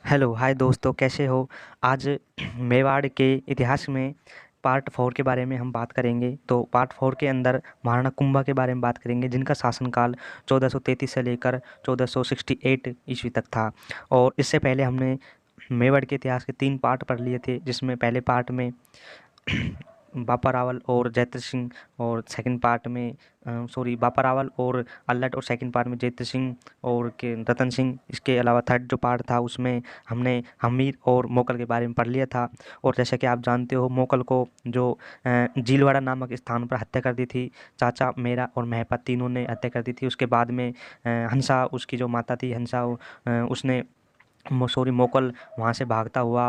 Hello, हाय दोस्तों, कैसे हो? आज मेवाड़ के इतिहास में पार्ट 4 के बारे में हम बात करेंगे। तो पार्ट 4 के अंदर महाराणा कुंभा के बारे में बात करेंगे, जिनका शासनकाल 1433 से लेकर 1468 ईस्वी तक था। और इससे पहले हमने मेवाड़ के इतिहास के 3 पार्ट पढ़ लिए थे, जिसमें पहले पार्ट में बापा रावल और जयद्रथ सिंह, और सेकंड पार्ट में बापा रावल और अल्लट, और सेकंड पार्ट में जयद्रथ सिंह और के रतन सिंह। इसके अलावा थर्ड जो पार्ट था उसमें हमने हमीर और मोकल के बारे में पढ़ लिया था। और जैसे कि आप जानते हो, मोकल को जो जीलवाड़ा नामक स्थान पर हत्या कर दी थी, चाचा मेरा और महपा तीनों ने हत्या कर दी थी। उसके बाद में हंसा, उसकी जो माता थी हंसा, उसने मोकल वहाँ से भागता हुआ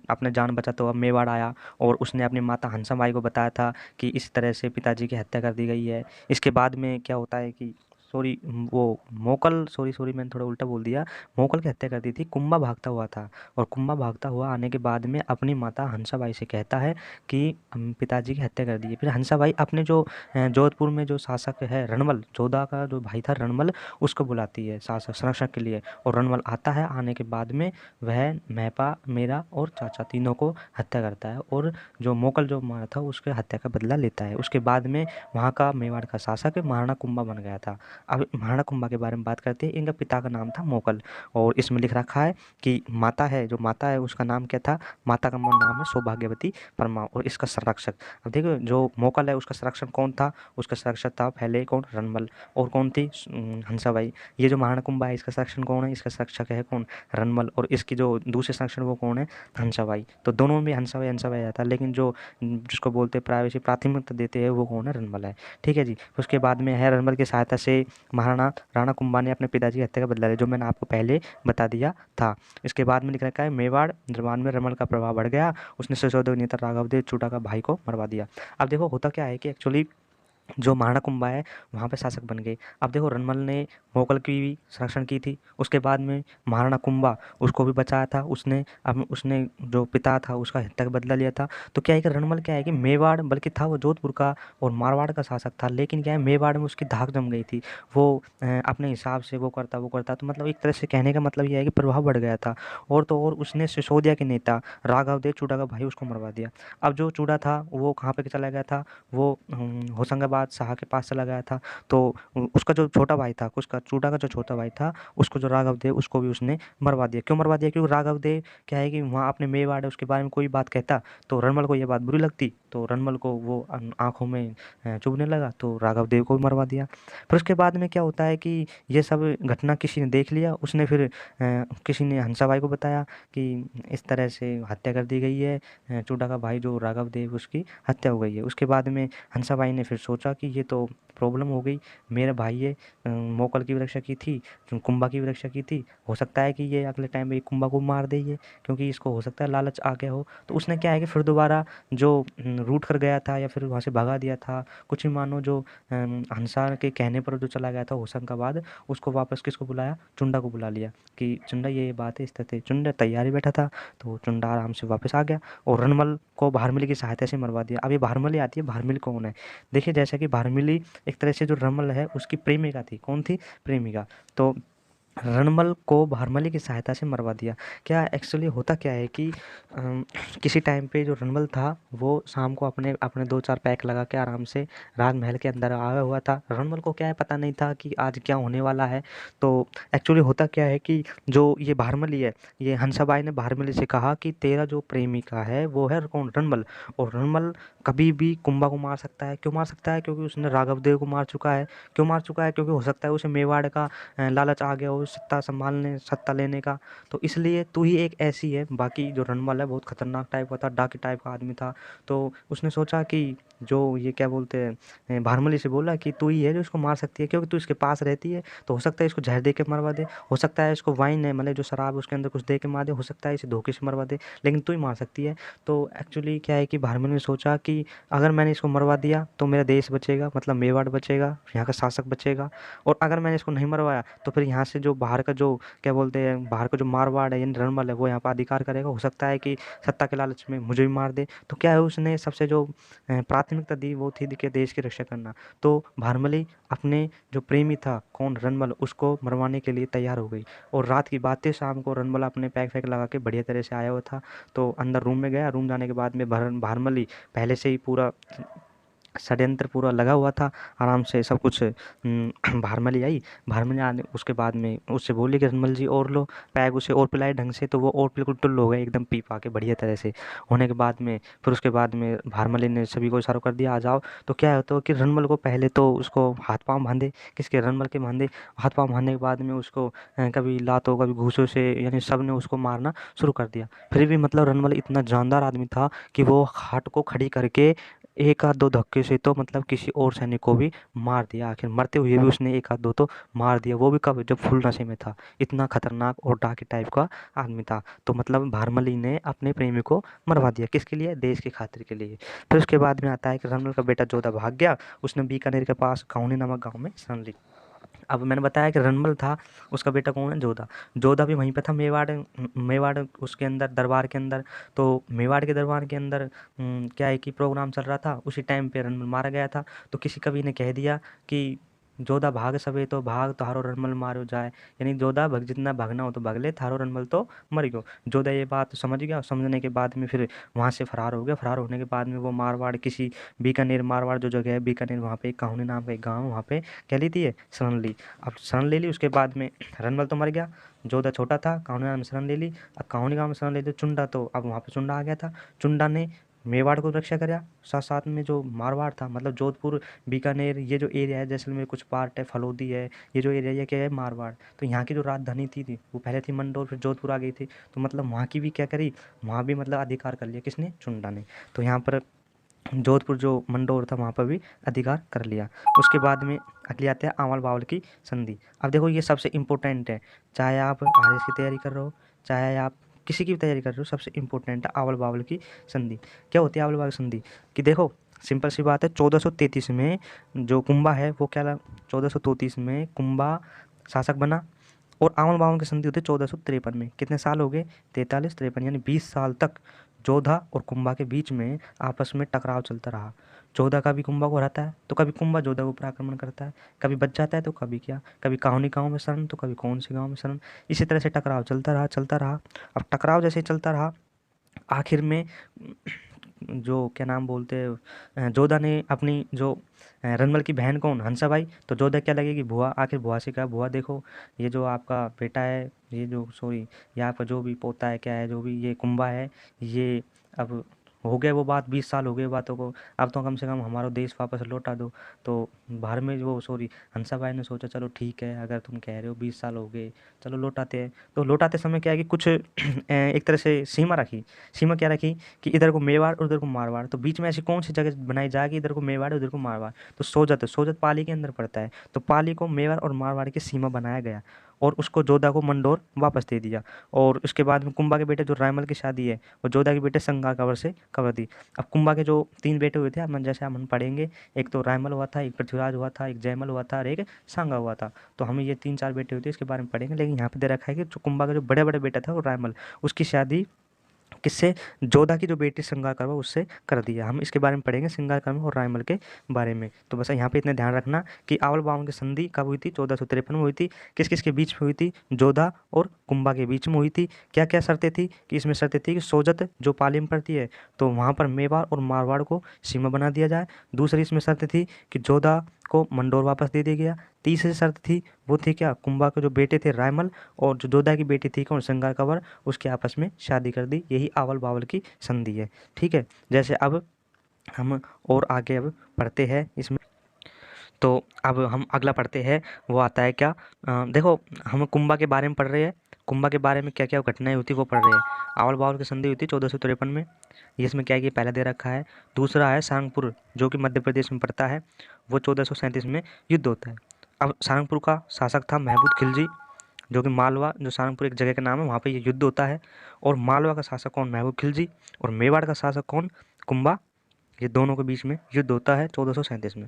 अपने जान बचाता हुआ मेवाड़ आया, और उसने अपनी माता हंसाबाई को बताया था कि इस तरह से पिताजी की हत्या कर दी गई है। इसके बाद में क्या होता है कि वो मोकल, मैंने थोड़ा उल्टा बोल दिया। मोकल की हत्या कर दी थी, कुंभा भागता हुआ था, और कुंभा भागता हुआ आने के बाद में अपनी माता हंसाबाई से कहता है कि पिताजी की हत्या कर दी है। फिर हंसाबाई अपने जो जोधपुर में जो शासक है रणमल, जोधा का जो भाई था रणमल, उसको बुलाती है शासक संरक्षण के लिए। और रणमल आता है, आने के बाद में वह महपा, मेरा और चाचा तीनों को हत्या करता है, और जो मोकल जो मारा था उसके हत्या का बदला लेता है। उसके बाद में वहाँ का मेवाड़ का शासक महाराणा कुंभा बन गया था। अब महाराणा कुंभा के बारे में बात करते हैं। इनका पिता का नाम था मोकल, और इसमें लिख रखा है कि माता है उसका नाम क्या था? माता का नाम है सौभाग्यवती परमा, और इसका संरक्षक, अब देखो जो मोकल है उसका संरक्षण कौन था? उसका संरक्षक था पहले कौन? रणमल। और कौन थी? हंसाबाई। ये जो महाराणा कुंभा है इसका संरक्षण कौन है? इसका संरक्षक है कौन? रणमल। और इसकी जो दूसरे संरक्षण वो कौन है? हंसाबाई। तो दोनों में हंसाबाई हंसाबाई आता है, लेकिन जो जिसको बोलते हैं प्राइवेसी प्राथमिकता देते हैं वो कौन है? रणमल है। ठीक है जी। उसके बाद में है रणमल की सहायता से महाराणा राणा कुंभा ने अपने पिताजी की हत्या का बदला लिया, जो मैंने आपको पहले बता दिया था। इसके बाद में लिख रखा है मेवाड़ दरबार में रणमल का प्रभाव बढ़ गया, उसने सुशोधन नेता राघवदेव चूड़ा का भाई को मरवा दिया। अब देखो होता क्या है कि एक्चुअली जो महाराणा कुंभा है वहाँ पे शासक बन गए। अब देखो रणमल ने मोकल की भी संरक्षण की थी, उसके बाद में महाराणा कुंभा उसको भी बचाया था, उसने अब उसने जो पिता था उसका हत्या का बदला लिया था। तो क्या है कि रणमल क्या है कि मेवाड़, बल्कि था वो जोधपुर का और मारवाड़ का शासक था, लेकिन क्या है मेवाड़ में उसकी धाक जम गई थी। वो अपने हिसाब से वो करता, तो मतलब एक तरह से कहने का मतलब ये है कि प्रभाव बढ़ गया था। और तो और उसने सिसोदिया के नेता राघवदेव चूड़ा का भाई उसको मरवा दिया। अब जो चूड़ा था वो कहाँ पे चला गया था? वो होशंगाबाद शाह के पास चला गया था। तो उसका जो छोटा भाई था, उसका चूड़ा का जो छोटा भाई था, उसको जो राघव देव, उसको भी उसने मरवा दिया। क्यों मरवा दिया? क्योंकि राघव देव क्या है कि वहाँ अपने मेवाड़ है उसके बारे में कोई बात कहता तो रणमल को ये बात बुरी लगती, तो रणमल को वो आंखों में चुभने लगा, तो राघव देव को भी मरवा दिया। फिर उसके बाद में क्या होता है कि ये सब घटना किसी ने देख लिया, उसने फिर किसी ने हंसाबाई को बताया कि इस तरह से हत्या कर दी गई है, चूड़ा का भाई जो राघव देव उसकी हत्या हो गई है। उसके बाद में हंसाबाई ने फिर सोचा कि ये तो प्रॉब्लम हो गई, मेरा भाई है, मोकल की भी रक्षा की थी, कुंभा की भी रक्षा की थी, हो सकता है कि ये अगले टाइम पे कुंभा को मार दे ये, क्योंकि इसको हो सकता है लालच आ गया हो। तो उसने क्या है कि फिर दोबारा जो रूट कर गया था या फिर वहाँ से भगा दिया था, कुछ ही मानो जो हंसा के कहने पर जो चला गया था होशंगाबाद, उसको वापस किसको बुलाया? चुंडा को बुला लिया कि चुंडा ये बात है, इस तरह चुंडा तैयारी बैठा था, तो चुंडा आराम से वापस आ गया और रणमल को भारमिली की सहायता से मरवा दिया। अब ये भारमिली आती है, भारमिली कौन है? देखिए जैसा कि भारमिली एक तरह से जो रणमल है उसकी प्रेमिका थी। कौन थी? प्रेमिका। तो रणमल को भारमली की सहायता से मरवा दिया। क्या एक्चुअली होता क्या है कि किसी टाइम पे जो रणमल था वो शाम को अपने अपने 2-4 पैक लगा के आराम से राजमहल के अंदर आया हुआ था। रणमल को क्या है, पता नहीं था कि आज क्या होने वाला है। तो एक्चुअली होता क्या है कि जो ये भारमली है, ये हंसाबाई ने भारमली से कहा कि तेरा जो प्रेमिका है वो है कौन? रणमल। और रणमल कभी भी कुंभा को मार सकता है। क्यों मार सकता है? क्योंकि उसने राघवदेव को मार चुका है। क्यों मार चुका है? क्योंकि हो सकता है उसे मेवाड़ का लालच आ गया हो सत्ता संभालने, सत्ता लेने का। तो इसलिए तू ही एक ऐसी है। बाकी जो रणमल है बहुत खतरनाक टाइप का था, डाकू टाइप का आदमी था। तो उसने सोचा कि जो ये क्या बोलते हैं, भारमली से बोला कि तू ही है जो इसको मार सकती है, क्योंकि तू इसके पास रहती है, तो हो सकता है इसको जहर दे के मरवा दे, हो सकता है इसको वाइन है मतलब जो शराब है उसके अंदर कुछ दे के मार दे, हो सकता है इसे धोखे से मरवा दे, लेकिन तू ही मार सकती है। तो एक्चुअली क्या है कि भारमली ने सोचा कि अगर मैंने इसको मरवा दिया तो मेरा देश बचेगा, मतलब मेवाड़ बचेगा, यहाँ का शासक बचेगा। और अगर मैंने इसको नहीं मरवाया तो फिर यहाँ से जो जो बाहर का जो क्या बोलते हैं, बाहर का जो मारवाड़ है यानी रणबल है वो यहाँ पर अधिकार करेगा। हो सकता है कि सत्ता के लालच में मुझे भी मार दे। तो क्या है, उसने सबसे जो प्राथमिकता दी वो थी कि देश की रक्षा करना। तो भारमली अपने जो प्रेमी था कौन, रणबल, उसको मरवाने के लिए तैयार हो गई। और रात की बात थी, शाम को रणबल अपने पैक वैक लगा के बढ़िया तरह से आया हुआ था। तो अंदर रूम में गया। रूम जाने के बाद में भारमली पहले से ही पूरा षड्यंत्र पूरा लगा हुआ था। आराम से सब कुछ भारमली आई। भारमली आने उसके बाद में उससे बोली कि रणबल जी और लो। पैग उसे और पिलाए ढंग से, तो वो और बिल्कुल टुल्ल हो गए एकदम, पी पा के बढ़िया तरह से। होने के बाद में फिर उसके बाद में भारमली ने सभी को इशारा कर दिया आ जाओ। तो क्या होता है कि रणबल को पहले तो उसको हाथ पाँव बांधे, किसके, रणबल के बांधे। हाथ पाँव बांधने के बाद में उसको कभी लातों कभी घूसों से यानी सब ने उसको मारना शुरू कर दिया। फिर भी मतलब रणबल इतना जानदार आदमी था कि वो हाथ को खड़ी करके एक आध दो धक्के से तो मतलब किसी और सैनिक को भी मार दिया। आखिर मरते हुए भी उसने एक आध दो तो मार दिया, वो भी कब, जब फुल नशे में था। इतना खतरनाक और डाकू टाइप का आदमी था। तो मतलब भारमली ने अपने प्रेमी को मरवा दिया, किसके लिए, देश की खातिर के लिए। फिर उसके बाद में आता है कि रणबल का बेटा जोधा भाग गया। उसने बीकानेर के पास काउनी नामक गाँव में शरण ली। अब मैंने बताया कि रणबल था, उसका बेटा कौन है, जोधा। जोधा भी वहीं पे था, मेवाड़, मेवाड़ उसके अंदर दरबार के अंदर। तो मेवाड़ के दरबार के अंदर क्या है कि प्रोग्राम चल रहा था, उसी टाइम पे रणबल मारा गया था। तो किसी कवि ने कह दिया कि जोधा भाग सबे तो भाग, थारो रणबल मारो जाए। यानी जोधा भग, जितना भागना हो तो भाग ले, थारो रणबल तो मर गयो। जोधा ये बात समझ गया। समझने के बाद में फिर वहाँ से फरार हो गया। फरार होने के बाद में वो मारवाड़ किसी बीकानेर, मारवाड़ जो जगह है बीकानेर, वहाँ पे काहुनी नाम का एक गाँव, वहाँ पे क्या ली थी, शरण ली। अब शरण ले ली, उसके बाद में रणबल तो मर गया। जोधा छोटा था, काहुनी गाँव में शरण ले ली। अब काहुनी गाँव में शरण ले ली चुंडा, तो अब वहाँ पे चुंडा आ गया था। चुंडा ने मेवाड़ को रक्षा करा, साथ साथ में जो मारवाड़ था, मतलब जोधपुर, बीकानेर, ये जो एरिया है, जैसलमेर कुछ पार्ट है, फलोदी है, ये जो एरिया, ये क्या है, मारवाड़। तो यहाँ की जो राजधानी थी वो पहले थी मंडोर, फिर जोधपुर आ गई थी। तो मतलब वहाँ की भी क्या करी, वहाँ भी मतलब अधिकार कर लिया, किसने, चुंडा ने। तो यहाँ पर जोधपुर जो मंडोर था वहाँ पर भी अधिकार कर लिया। उसके बाद में अगली आते हैं आंवल बावल की संधि। अब देखो ये सबसे इम्पोर्टेंट है, चाहे आप आरएस की तैयारी कर रहे हो, चाहे आप किसी की भी तैयारी कर रहे हो, सबसे इम्पोर्टेंट है आंवल बावल की संधि। क्या होती है आंवल बावल संधि, कि देखो सिंपल सी बात है, 1433 में जो कुंभा है वो क्या, 1433 में कुंभा शासक बना। और आंवल बावल की संधि होती है 1453 में। कितने साल हो गए, 43, 53, यानी 20 साल तक जोधा और कुंभा के बीच में आपस में टकराव चलता रहा। जोधा कभी कुंभा को हराता है तो कभी कुंभा जोधा के ऊपर आक्रमण करता है, कभी बच जाता है तो कभी क्या, कभी काहुनी गाँव में शरण तो कभी कौन से गाँव में शरण। इसी तरह से टकराव चलता रहा, चलता रहा। अब टकराव जैसे चलता रहा, आखिर में जो क्या नाम बोलते हैं, जोधा ने अपनी जो रणबल की बहन कौन, हंसाबाई, तो जोधा क्या लगेगी, बुआ। आखिर बुआ से कहा, बुआ देखो ये जो आपका बेटा है, ये जो सॉरी ये आपका जो भी पोता है, क्या है जो भी, ये कुंभा है, ये अब हो गए वो बात, 20 साल हो गए बातों को, अब तो कम से कम हमारा देश वापस लौटा दो। तो बाहर में वो सॉरी हंसाबाई ने सोचा चलो ठीक है, अगर तुम कह रहे हो 20 साल हो गए, चलो लौटाते हैं। तो लौटाते समय क्या है कि कुछ एक तरह से सीमा रखी। सीमा क्या रखी कि इधर को मेवाड़ और उधर को मारवाड़, तो बीच में ऐसी कौन सी जगह बनाई जाएगी, इधर को मेवाड़ उधर को मारवाड़। तो सोजत, सोजत पाली के अंदर पड़ता है, तो पाली को मेवाड़ और मारवाड़ की सीमा बनाया गया। और उसको जोधा को मंडोर वापस दे दिया। और उसके बाद में कुंभा के बेटे जो रायमल की शादी है वो जोधा के बेटे संगार कंवर से कर दी। अब कुंभा के जो 3 बेटे हुए थे, हम जैसे हम पढ़ेंगे, एक तो रायमल हुआ था, एक पृथ्वीराज हुआ था, एक जयमल हुआ था और एक सांगा हुआ था। तो हमें ये 3-4 बेटे हुए थे, इसके बारे में पढ़ेंगे। लेकिन यहाँ पे दे रखा है कि जो कुंभा का जो बड़े बड़े बेटा था वो रायमल, उसकी शादी किससे, जोधा की जो बेटी श्रृंगारकर्मा उससे कर दिया। हम इसके बारे में पढ़ेंगे, श्रृंगारकर्मा और रायमल के बारे में। तो बस यहाँ पे इतने ध्यान रखना कि आंवल बावल की संधि कब हुई थी, 1453 में हुई थी। किस किस के बीच में हुई थी, जोधा और कुंभा के बीच में हुई थी। क्या क्या शर्तें थी, कि इसमें शर्तें थी कि सोजत जो पाली में पड़ती है तो वहाँ पर मेवाड़ और मारवाड़ को सीमा बना दिया जाए। दूसरी इसमें शर्त थी कि जोधा को मंडोर वापस दे दिया गया। तीसरी शर्त थी वो थी क्या, कुंभा के जो बेटे थे रायमल और जो जोधा की बेटी थी कौन, श्रृंगार कंवर, उसके आपस में शादी कर दी। यही आंवल बावल की संधि है। ठीक है, जैसे अब हम और आगे अब पढ़ते हैं इसमें। तो अब हम अगला पढ़ते हैं, वो आता है क्या, देखो हम कुंभा के बारे में पढ़ रहे हैं। कुंभा के बारे में क्या क्या घटनाएं होती वो पढ़ रहे हैं। आंवल बावल की संधि हुई थी 1453 में। ये इसमें क्या है कि पहला दे रखा है। दूसरा है सारंगपुर जो कि मध्य प्रदेश में पड़ता है, वो 1437 में युद्ध होता है। अब सारंगपुर का शासक था महमूद खिलजी, जो कि मालवा, जो सारंगपुर एक जगह का नाम है, वहाँ पे ये युद्ध होता है। और मालवा का शासक कौन, महबूब खिलजी। और मेवाड़ का शासक कौन, कुंभा ये दोनों के बीच में युद्ध होता है 1437 में।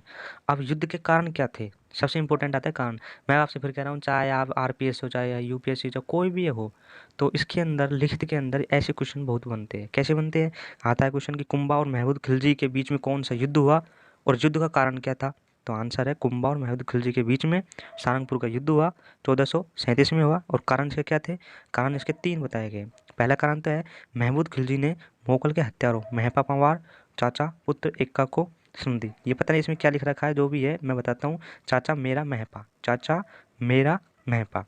अब युद्ध के कारण क्या थे, सबसे इंपॉर्टेंट आता है कारण। मैं आपसे फिर कह रहा हूँ, चाहे आप आरपीएस हो, चाहे यूपीएससी हो, कोई भी हो, तो इसके अंदर लिखित के अंदर ऐसे क्वेश्चन बहुत बनते हैं। कैसे बनते हैं, आता है क्वेश्चन कि कुंभा और महमूद खिलजी के बीच में कौन सा युद्ध हुआ और युद्ध का कारण क्या था। तो आंसर है कुंभा और महमूद खिलजी के बीच में सारंगपुर का युद्ध हुआ 1437 में हुआ। और कारण इसके क्या थे, कारण इसके 3 बताए गए। पहला कारण तो है महमूद खिलजी ने मोगल के हत्यारों मेहपा पंवार चाचा पुत्र एक्का को संधि। ये पता नहीं इसमें क्या लिख रखा है, जो भी है मैं बताता हूँ। चाचा मेरा महपा, चाचा मेरा महपा,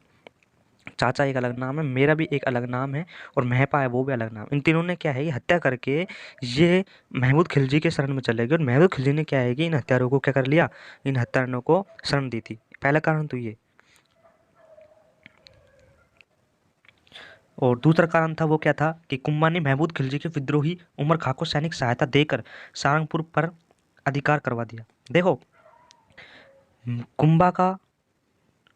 चाचा एक अलग नाम है, मेरा भी एक अलग नाम है, और महपा है वो भी अलग नाम। इन तीनों ने क्या है, ये हत्या करके ये महमूद खिलजी के शरण में चले गए। और महमूद खिलजी ने क्या है कि इन हत्यारों को क्या कर लिया, इन हत्यारों को शरण दी थी। पहला कारण तो ये। और दूसरा कारण था वो क्या था कि कुंभा ने महमूद खिलजी के विद्रोही उमर खां को सैनिक सहायता देकर सारंगपुर पर अधिकार करवा दिया। देखो, कुंभा का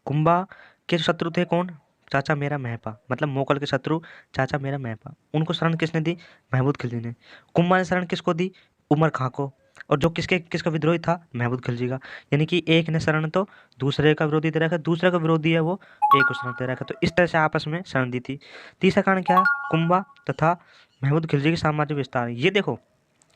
कुंभा के शत्रु थे कौन, चाचा मेरा महपा, मतलब मोगल के शत्रु चाचा मेरा महपा। उनको शरण किसने दी, महमूद खिलजी ने। कुंभा ने शरण किसको दी, उमर खां को। और जो किसका विद्रोही था, महमूद खिलजी का। यानी कि एक ने शरण तो दूसरे का विरोधी दे रखा, दूसरे का विरोधी है वो एक को शरण दे रखा। तो इस तरह से आपस में शरण दी थी। तीसरा कारण क्या है, कुंभा तथा महमूद खिलजी के साम्राज्य विस्तार। ये देखो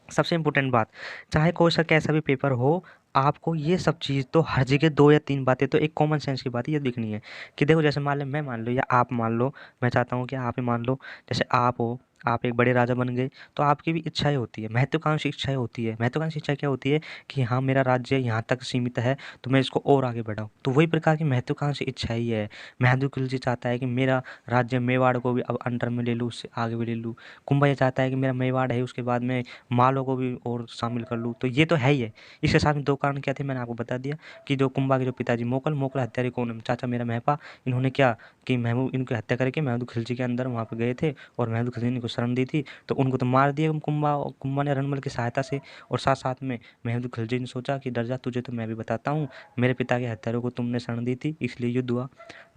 सबसे इम्पोर्टेंट बात, चाहे कोई सा कैसा भी पेपर हो, आपको ये सब चीज़ तो हर जगह 2 या 3 बातें तो एक कॉमन सेंस की बात ये दिखनी है कि देखो, जैसे मान लो मैं मान लो या आप मान लो, मैं चाहता हूँ कि आप ही मान लो, जैसे आप हो, आप एक बड़े राजा बन गए, तो आपकी भी इच्छाएं होती है, महत्वाकांक्षी इच्छाएं होती है। महत्वाकांक्षी इच्छा क्या होती है कि हाँ मेरा राज्य यहाँ तक सीमित है, तो मैं इसको और आगे बढ़ाऊँ। तो वही प्रकार की महत्वाकांक्षी इच्छा ही है। महमूद खिलजी चाहता है कि मेरा राज्य मेवाड़ को भी अब अंडर में ले लूँ, उससे आगे भी ले लूँ। कुंभा ये चाहता है कि मेरा मेवाड़ है उसके बाद में मालों को भी और शामिल कर लूँ। तो ये तो है ही है। इसके साथ में 2 कारण क्या थे, मैंने आपको बता दिया कि जो कुंभा के जो पिताजी मोगल हत्यारे कौन है, चाचा मेरा महपा, इन्होंने क्या कि महमूद इनकी हत्या करके महमूद खिलजी के अंदर वहाँ पे गए थे और महमूद खिलजी ने इनको शरण दी थी, तो उनको तो मार दिया कुंभा ने रणबल की सहायता से। और साथ साथ में महमूद खिलजी ने सोचा कि डर जा, तुझे तो मैं भी बताता हूँ, मेरे पिता के हत्यारों को तुमने शरण दी थी, इसलिए युद्ध हुआ।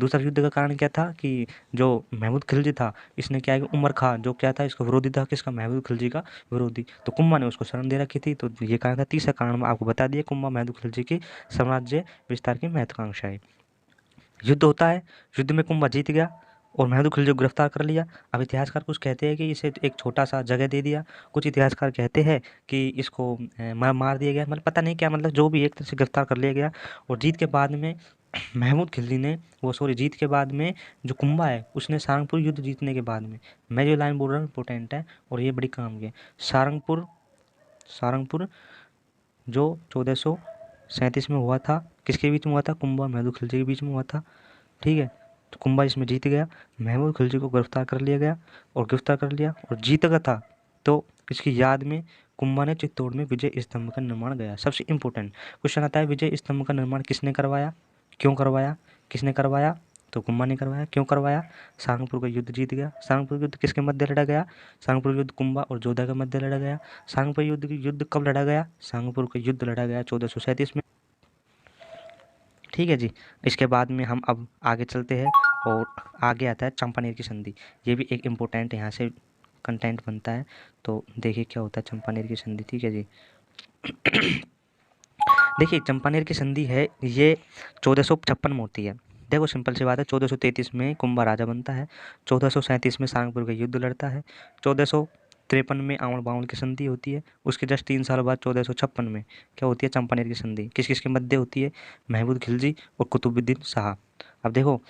दूसरा युद्ध का कारण क्या था कि जो महमूद खिलजी था, इसने क्या है कि उमर खां जो क्या था, इसका विरोधी था, किसका, महमूद खिलजी का विरोधी। तो कुंभा ने उसको शरण दे रखी थी। तो ये कारण था। तीसरा कारण मैं आपको बता दिया, कुंभा महमूद खिलजी की साम्राज्य विस्तार की महत्वाकांक्षा है। युद्ध होता है, युद्ध में कुंभा जीत गया और महमूद खिलजी को गिरफ्तार कर लिया। अब इतिहासकार कुछ कहते हैं कि इसे एक छोटा सा जगह दे दिया, कुछ इतिहासकार कहते हैं कि इसको मार दिया गया, मतलब पता नहीं क्या, मतलब जो भी एक तरह से गिरफ्तार कर लिया गया। और जीत के बाद में महमूद खिलजी ने वो सॉरी जीत के बाद में जो कुंभा है उसने सारंगपुर युद्ध जीतने के बाद में, मैं जो लाइन बोल रहा हूँ इंपॉर्टेंट है और ये बड़ी काम की है। सारंगपुर सारंगपुर जो 1437 में हुआ था, किसके बीच में हुआ था, कुंभा और महमूद खिलजी के बीच में हुआ था। ठीक है, तो कुंभा इसमें जीत गया, महमूद खिलजी को गिरफ्तार कर लिया गया और गिरफ्तार कर लिया और जीत गया था। तो इसकी याद में कुंभा ने चित्तौड़ में विजय स्तंभ का निर्माण गया। सबसे इंपॉर्टेंट क्वेश्चन आता है, विजय स्तंभ का निर्माण किसने करवाया, क्यों करवाया, किसने करवाया, तो कुंभा ने करवाया। क्यों करवाया, सारंगपुर का युद्ध जीत गया। सारंगपुर युद्ध किसके मध्य लड़ा गया, सारंगपुर युद्ध कुंभा और जोधा के मध्य लड़ा गया। सारंगपुर युद्ध कब लड़ा गया, सारंगपुर का युद्ध लड़ा गया 1437 में। ठीक है जी। इसके बाद में हम अब आगे चलते हैं और आगे आता है चंपानेर की संधि। ये भी एक इम्पोर्टेंट यहाँ से कंटेंट बनता है। तो देखिए क्या होता है चंपानेर की संधि। ठीक है जी। देखिए चंपानेर की संधि है ये 1456 में होती है। देखो सिंपल सी बात है, 1433 में कुंभा राजा बनता है, 1437 में सारंगपुर का युद्ध लड़ता है, 1453 में आंवल बावल की संधि होती है। उसके जस्ट 3 साल बाद 1456 में क्या होती है, चंपानेर की संधि। किस किस के मध्य होती है, महमूद खिलजी और कुतुबुद्दीन शाह। अब देखो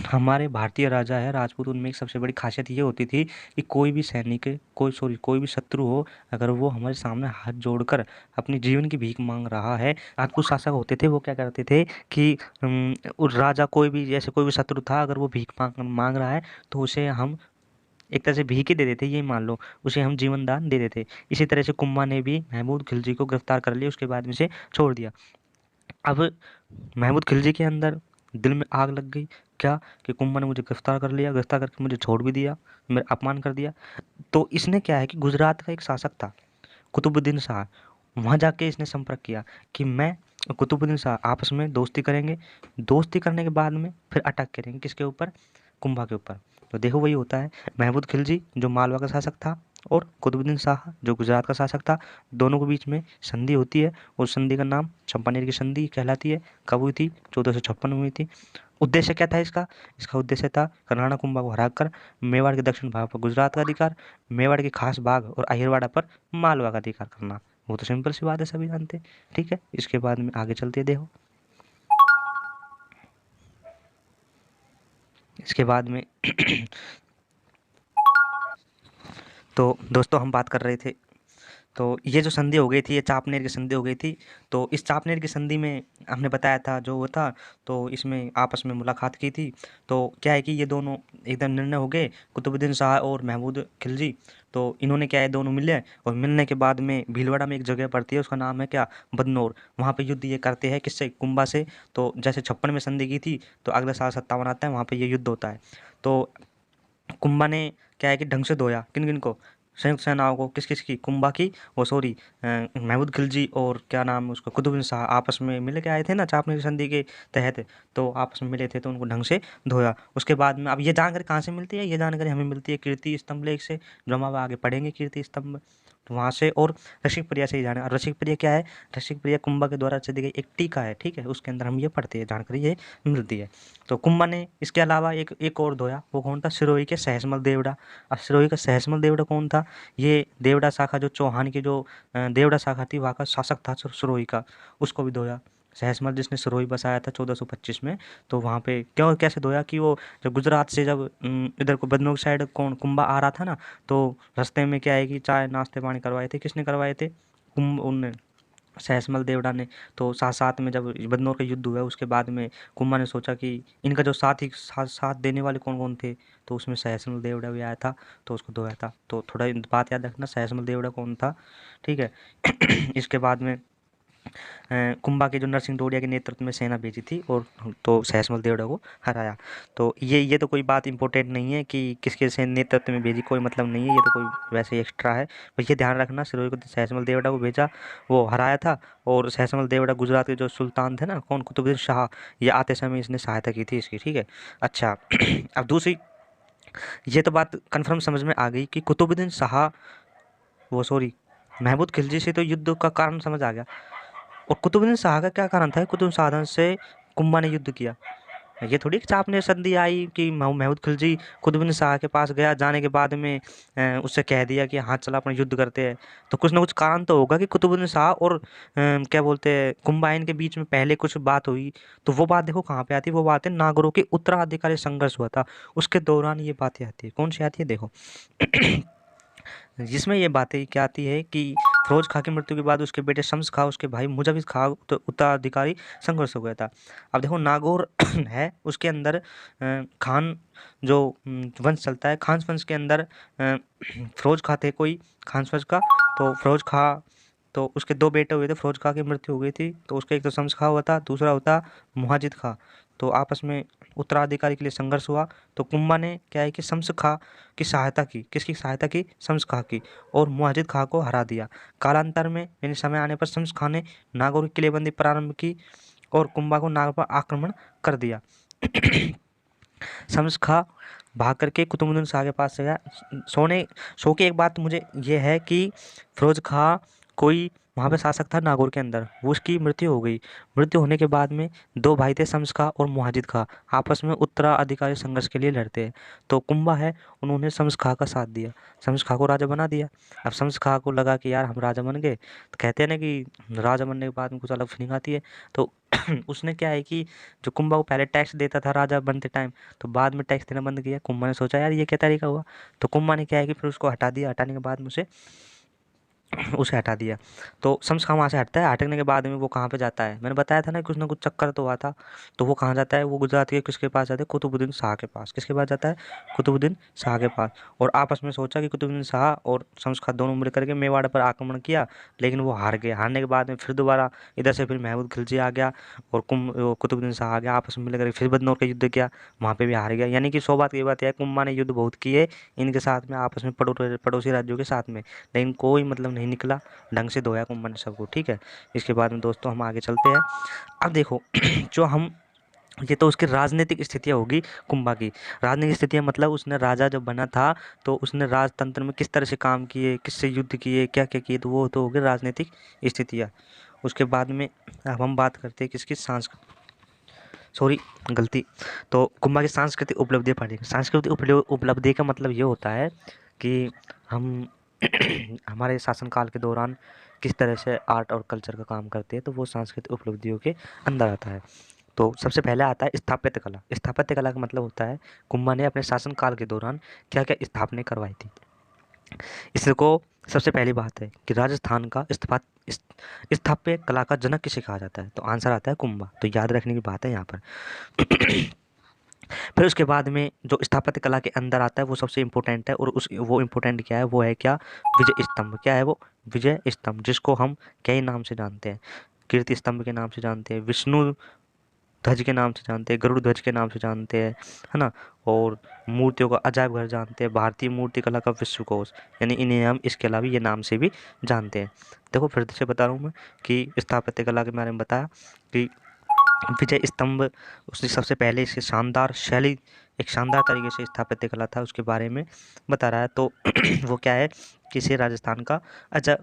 हमारे भारतीय राजा है राजपूत, उनमें एक सबसे बड़ी खासियत ये होती थी कि कोई भी सैनिक कोई भी शत्रु हो, अगर वो हमारे सामने हाथ जोड़कर अपनी जीवन की भीख मांग रहा है, राजपूत शासक होते थे वो क्या करते थे कि उस राजा कोई भी जैसे कोई भी शत्रु था, अगर वो भीख मांग रहा है तो उसे हम एक तरह से भीख ही दे देते, ये मान लो, उसे हम जीवन दान दे देते। इसी तरह से कुंभा ने भी महमूद खिलजी को गिरफ्तार कर लिया, उसके बाद में से छोड़ दिया। अब महमूद खिलजी के अंदर दिल में आग लग गई, क्या कि कुंभा ने मुझे गिरफ्तार कर लिया, गिरफ्तार करके मुझे छोड़ भी दिया, मेरा अपमान कर दिया। तो इसने क्या है कि गुजरात का एक शासक था कुतुबुद्दीन शाह, वहाँ जाके इसने संपर्क किया कि मैं कुतुबुद्दीन शाह आपस में दोस्ती करेंगे, दोस्ती करने के बाद में फिर अटैक करेंगे किसके ऊपर, कुंभा के ऊपर। तो देखो वही होता है, महमूद खिलजी जो मालवा का शासक था और कुतुबुद्दीन शाह जो गुजरात का शासक था, दोनों के बीच में संधि होती है। उस संधि का नाम चंपानेर की संधि कहलाती है। कब हुई थी? 1456 में हुई थी। उद्देश्य क्या था इसका? इसका उद्देश्य था राणा कुंभा को हराकर मेवाड़ के दक्षिण भाग पर गुजरात का अधिकार, मेवाड़ के खास भाग और अहिरवाड़ा पर मालवा का अधिकार करना। वो तो सिंपल सी बात है, सभी जानते हैं। ठीक है, इसके बाद में आगे चलते हैं, देखो इसके बाद में तो दोस्तों हम बात कर रहे थे, तो ये जो संधि हो गई थी, ये चापनेर की संधि हो गई थी। तो इस चापनेर की संधि में हमने बताया था जो वो था, तो इसमें आपस में मुलाकात की थी। तो क्या है कि ये दोनों एकदम निर्णय हो गए, कुतुबुद्दीन शाह और महमूद खिलजी। तो इन्होंने क्या है, दोनों मिले, और मिलने के बाद में भीलवाड़ा में एक जगह पड़ती है, उसका नाम है क्या? बदनौर। वहाँ पे युद्ध ये करते हैं, किससे? कुंभा से। तो जैसे 56 में संधि की थी, तो अगले साल 57 आता है, वहाँ पे ये युद्ध होता है। तो कुंभा ने क्या है कि ढंग से धोया, किन किन को? संयुक्त सेनाओं को। किस किस की? कुंभा की, वो सॉरी महमूद खिलजी और क्या नाम है उसका, कुतुबुद्दीन शाह आपस में मिल के आए थे ना चापनेर की संधि के तहत। तो आपस में मिले थे, तो उनको ढंग से धोया। उसके बाद में अब ये जानकारी कहाँ से मिलती है? ये जानकारी हमें मिलती है कीर्ति स्तंभ लेख से, जो हम अब आगे पढ़ेंगे कीर्ति स्तंभ, तो वहाँ से। और रसिक प्रिया से ही जाने। और रसिक प्रिया क्या है? रसिक प्रिया कुंभा के द्वारा रची गई एक टीका है, ठीक है, उसके अंदर हम ये पढ़ते हैं, जानकारी ये मिलती है। तो कुंभा ने इसके अलावा एक एक और धोया, वो कौन था? सिरोही के सहसमल देवड़ा। अब सिरोही का सहसमल देवड़ा कौन था? ये देवड़ा शाखा, जो चौहान की जो देवड़ा शाखा थी, वहाँ का शासक था सिरोही का, उसको भी धोया। सहसमल जिसने सिरोही बसाया था 1425 में। तो वहाँ पे क्यों, कैसे धोया कि वो जब गुजरात से जब इधर को बदनौर साइड कौन कुंभा आ रहा था ना, तो रास्ते में क्या है कि चाय नाश्ते पानी करवाए थे, किसने करवाए थे? कुंभ उनने, सहसमल देवड़ा ने। तो साथ साथ में जब बदनौर का युद्ध हुआ, उसके बाद में कुंभा ने सोचा कि इनका जो साथ देने वाले कौन कौन थे, तो उसमें सहसमल देवड़ा भी आया था, तो उसको धोया था। तो थोड़ा बात याद रखना, सहसमल देवड़ा कौन था, ठीक है। इसके बाद में कुंभा के जो नरसिंह टोडिया के नेतृत्व में सेना भेजी थी, और तो सहसमल देवड़ा को हराया। तो ये तो कोई बात इंपॉर्टेंट नहीं है कि किसके से नेतृत्व में भेजी, कोई मतलब नहीं है, ये तो कोई वैसे ही एक्स्ट्रा है। बस ये ध्यान रखना, सिरोही को सहसमल देवड़ा को भेजा, वो हराया था। और सहसमल देवड़ा गुजरात के जो सुल्तान थे ना, कौन? कुतुबुद्दीन शाह, ये आते समय इसने सहायता की थी इसकी, ठीक है। अच्छा अब दूसरी, ये तो बात कन्फर्म समझ में आ गई कि कुतुबुद्दीन शाह, वो सॉरी महमूद खिलजी से तो युद्ध का कारण समझ आ गया। और कुतुबुद्दीन शाह का क्या कारण था? कुतुब शाह से कुंभा ने युद्ध किया। ये थोड़ी कि चापने संधि आई कि महमूद खिलजी कुतुबुद्दीन शाह के पास गया, जाने के बाद में उससे कह दिया कि हाँ चला अपना युद्ध करते हैं। तो कुछ ना कुछ कारण तो होगा कि कुतुबुद्दीन शाह और क्या बोलते हैं कुंभा, इनके बीच में पहले कुछ बात हुई। तो वो बात देखो कहाँ पे आती है, वो बात है नागरों के उत्तराधिकारी संघर्ष हुआ था, उसके दौरान ये बातें आती है। कौन सी आती है? देखो जिसमें ये बातें क्या आती है कि फिरोज खां की मृत्यु के बाद उसके बेटे शम्स खां, उसके भाई मुजाविद खां उत्तराधिकारी संघर्ष हो गया था। अब देखो नागौर है, उसके अंदर खान जो वंश चलता है, खान वंश के अंदर फिरोज खां थे कोई, खान वंश का। तो फिरोज खां, तो उसके दो बेटे हुए थे, फिरोज खां की मृत्यु हो गई थी, तो उसका एक तो शम्स खां हुआ था, दूसरा होता मुहाजिद खां। तो आपस में उत्तराधिकारी के लिए संघर्ष हुआ। तो कुंभा ने क्या है कि शम्स खां की सहायता की, किसकी सहायता की? शम्स खां की, और मुहाजिद खां को हरा दिया। कालांतर में यानी समय आने पर शम्स खां ने नागौर की किलेबंदी प्रारंभ की, और कुंभा को नागौर पर आक्रमण कर दिया। शम्स खां भाग करके कुतुबुद्दीन शाह के पास से गया। सो के एक बात मुझे ये है कि फिरोज खां कोई वहाँ पे शासक था नागौर के अंदर, वो उसकी मृत्यु हो गई। मृत्यु होने के बाद में दो भाई थे, शम्स खां और मुहाजिद खां, आपस में उत्तराधिकारी संघर्ष के लिए लड़ते हैं। तो कुंभा है, उन्होंने शम्स खां का साथ दिया, शम्स खां को राजा बना दिया। अब शम्स खां को लगा कि यार हम राजा बन गए, तो कहते हैं ना कि राजा बनने के बाद में कुछ अलग फीलिंग आती है। तो उसने क्या है कि जो कुंभा को पहले टैक्स देता था राजा बनते टाइम, तो बाद में टैक्स देना बंद किया। कुंभा ने सोचा यार ये क्या तरीका हुआ, तो कुंभा ने क्या है कि फिर उसको हटा दिया। हटाने के बाद में उसे हटा दिया। तो शम्स खां वहाँ से हटता है, हटने के बाद में वो कहाँ पे जाता है? मैंने बताया था ना कुछ चक्कर तो हुआ था। तो वो कहाँ जाता है? वो गुजरात के किसके पास जाता है? कुतुबुद्दीन शाह के पास। किसके पास जाता है? कुतुबुद्दीन शाह के पास। और आपस में सोचा कि कुतुबुद्दीन शाह और शम्स खां दोनों मिल करके मेवाड़ पर आक्रमण किया, लेकिन वो हार गए। हारने के बाद में फिर दोबारा इधर से फिर महमूद खिलजी आ गया, और कुतुबुद्दीन शाह आ गया, आपस में मिलकर फिर बदनौर का युद्ध किया, वहाँ पे भी हार गया। यानी कि 100 बात की बात है, कुंभा ने युद्ध बहुत किए इनके साथ में, आपस में पड़ोसी राज्यों के साथ में, लेकिन कोई मतलब नहीं निकला। ढंग से धोया कुंभा ने सबको, ठीक है। इसके बाद में दोस्तों हम आगे चलते हैं। अब देखो जो हम ये तो उसकी राजनीतिक स्थितियाँ होगी कुंभा की। राजनीतिक स्थितियाँ मतलब उसने राजा जब बना था तो उसने राजतंत्र में किस तरह से काम किए, किससे युद्ध किए, क्या क्या किए, तो वो तो हो गई राजनीतिक स्थितियाँ। उसके बाद में अब हम बात करते हैं किसकी, सॉरी गलती, तो कुंभा की सांस्कृतिक उपलब्धियाँ पढ़ेंगे। सांस्कृतिक उपलब्धि का मतलब ये होता है कि हम हमारे शासनकाल के दौरान किस तरह से आर्ट और कल्चर का काम करते हैं, तो वो सांस्कृतिक उपलब्धियों के अंदर आता है। तो सबसे पहले आता है स्थापत्य कला। स्थापत्य कला का मतलब होता है कुंभा ने अपने शासनकाल के दौरान क्या क्या स्थापनाएं करवाई थी। इसको सबसे पहली बात है कि राजस्थान का स्थापत्य कला का जनक किसे कहा जाता है, तो आंसर आता है कुंभा। तो याद रखने की बात है यहाँ पर। फिर उसके बाद में जो स्थापत्य कला के अंदर आता है वो सबसे इम्पोर्टेंट है, और उस वो इम्पोर्टेंट क्या है, वो है क्या, विजय स्तंभ। क्या है वो, विजय स्तंभ, जिसको हम कई नाम से जानते हैं। कीर्ति स्तंभ के नाम से जानते हैं, विष्णु ध्वज के नाम से जानते हैं, गरुड़ ध्वज के नाम से जानते हैं, है ना। और मूर्तियों का अजायब घर जानते हैं, भारतीय मूर्ति कला का विश्वकोश, यानी इन्हें हम इसके अलावा ये नाम से भी जानते हैं। देखो फिर से बता रहा हूँ मैं कि स्थापत्य कला के बारे में बताया कि विजय स्तंभ, उसने सबसे पहले इसकी शानदार शैली, एक शानदार तरीके से स्थापत्य कला था उसके बारे में बता रहा है। तो वो क्या है कि इसे राजस्थान का अच्छा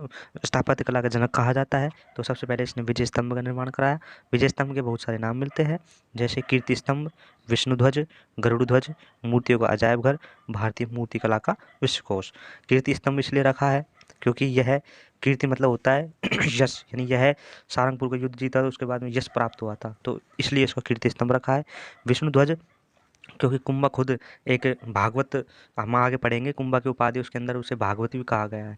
स्थापत्य कला का जनक कहा जाता है। तो सबसे पहले इसने विजय स्तंभ का निर्माण कराया। विजय स्तंभ के बहुत सारे नाम मिलते हैं, जैसे कीर्ति स्तंभ, विष्णु ध्वज, गरुड़ ध्वज, मूर्तियों का अजायब घर, भारतीय मूर्ति कला का विश्वकोश। कीर्ति स्तंभ इसलिए रखा है क्योंकि यह, कीर्ति मतलब होता है यश, यानी यह सारंगपुर का युद्ध जीता था, उसके बाद में यश प्राप्त हुआ था, तो इसलिए इसका कीर्ति स्तंभ रखा है। विष्णु ध्वज, क्योंकि कुंभा खुद एक भागवत, हम आगे पढ़ेंगे कुंभा की उपाधि उसके अंदर उसे भागवत भी कहा गया है।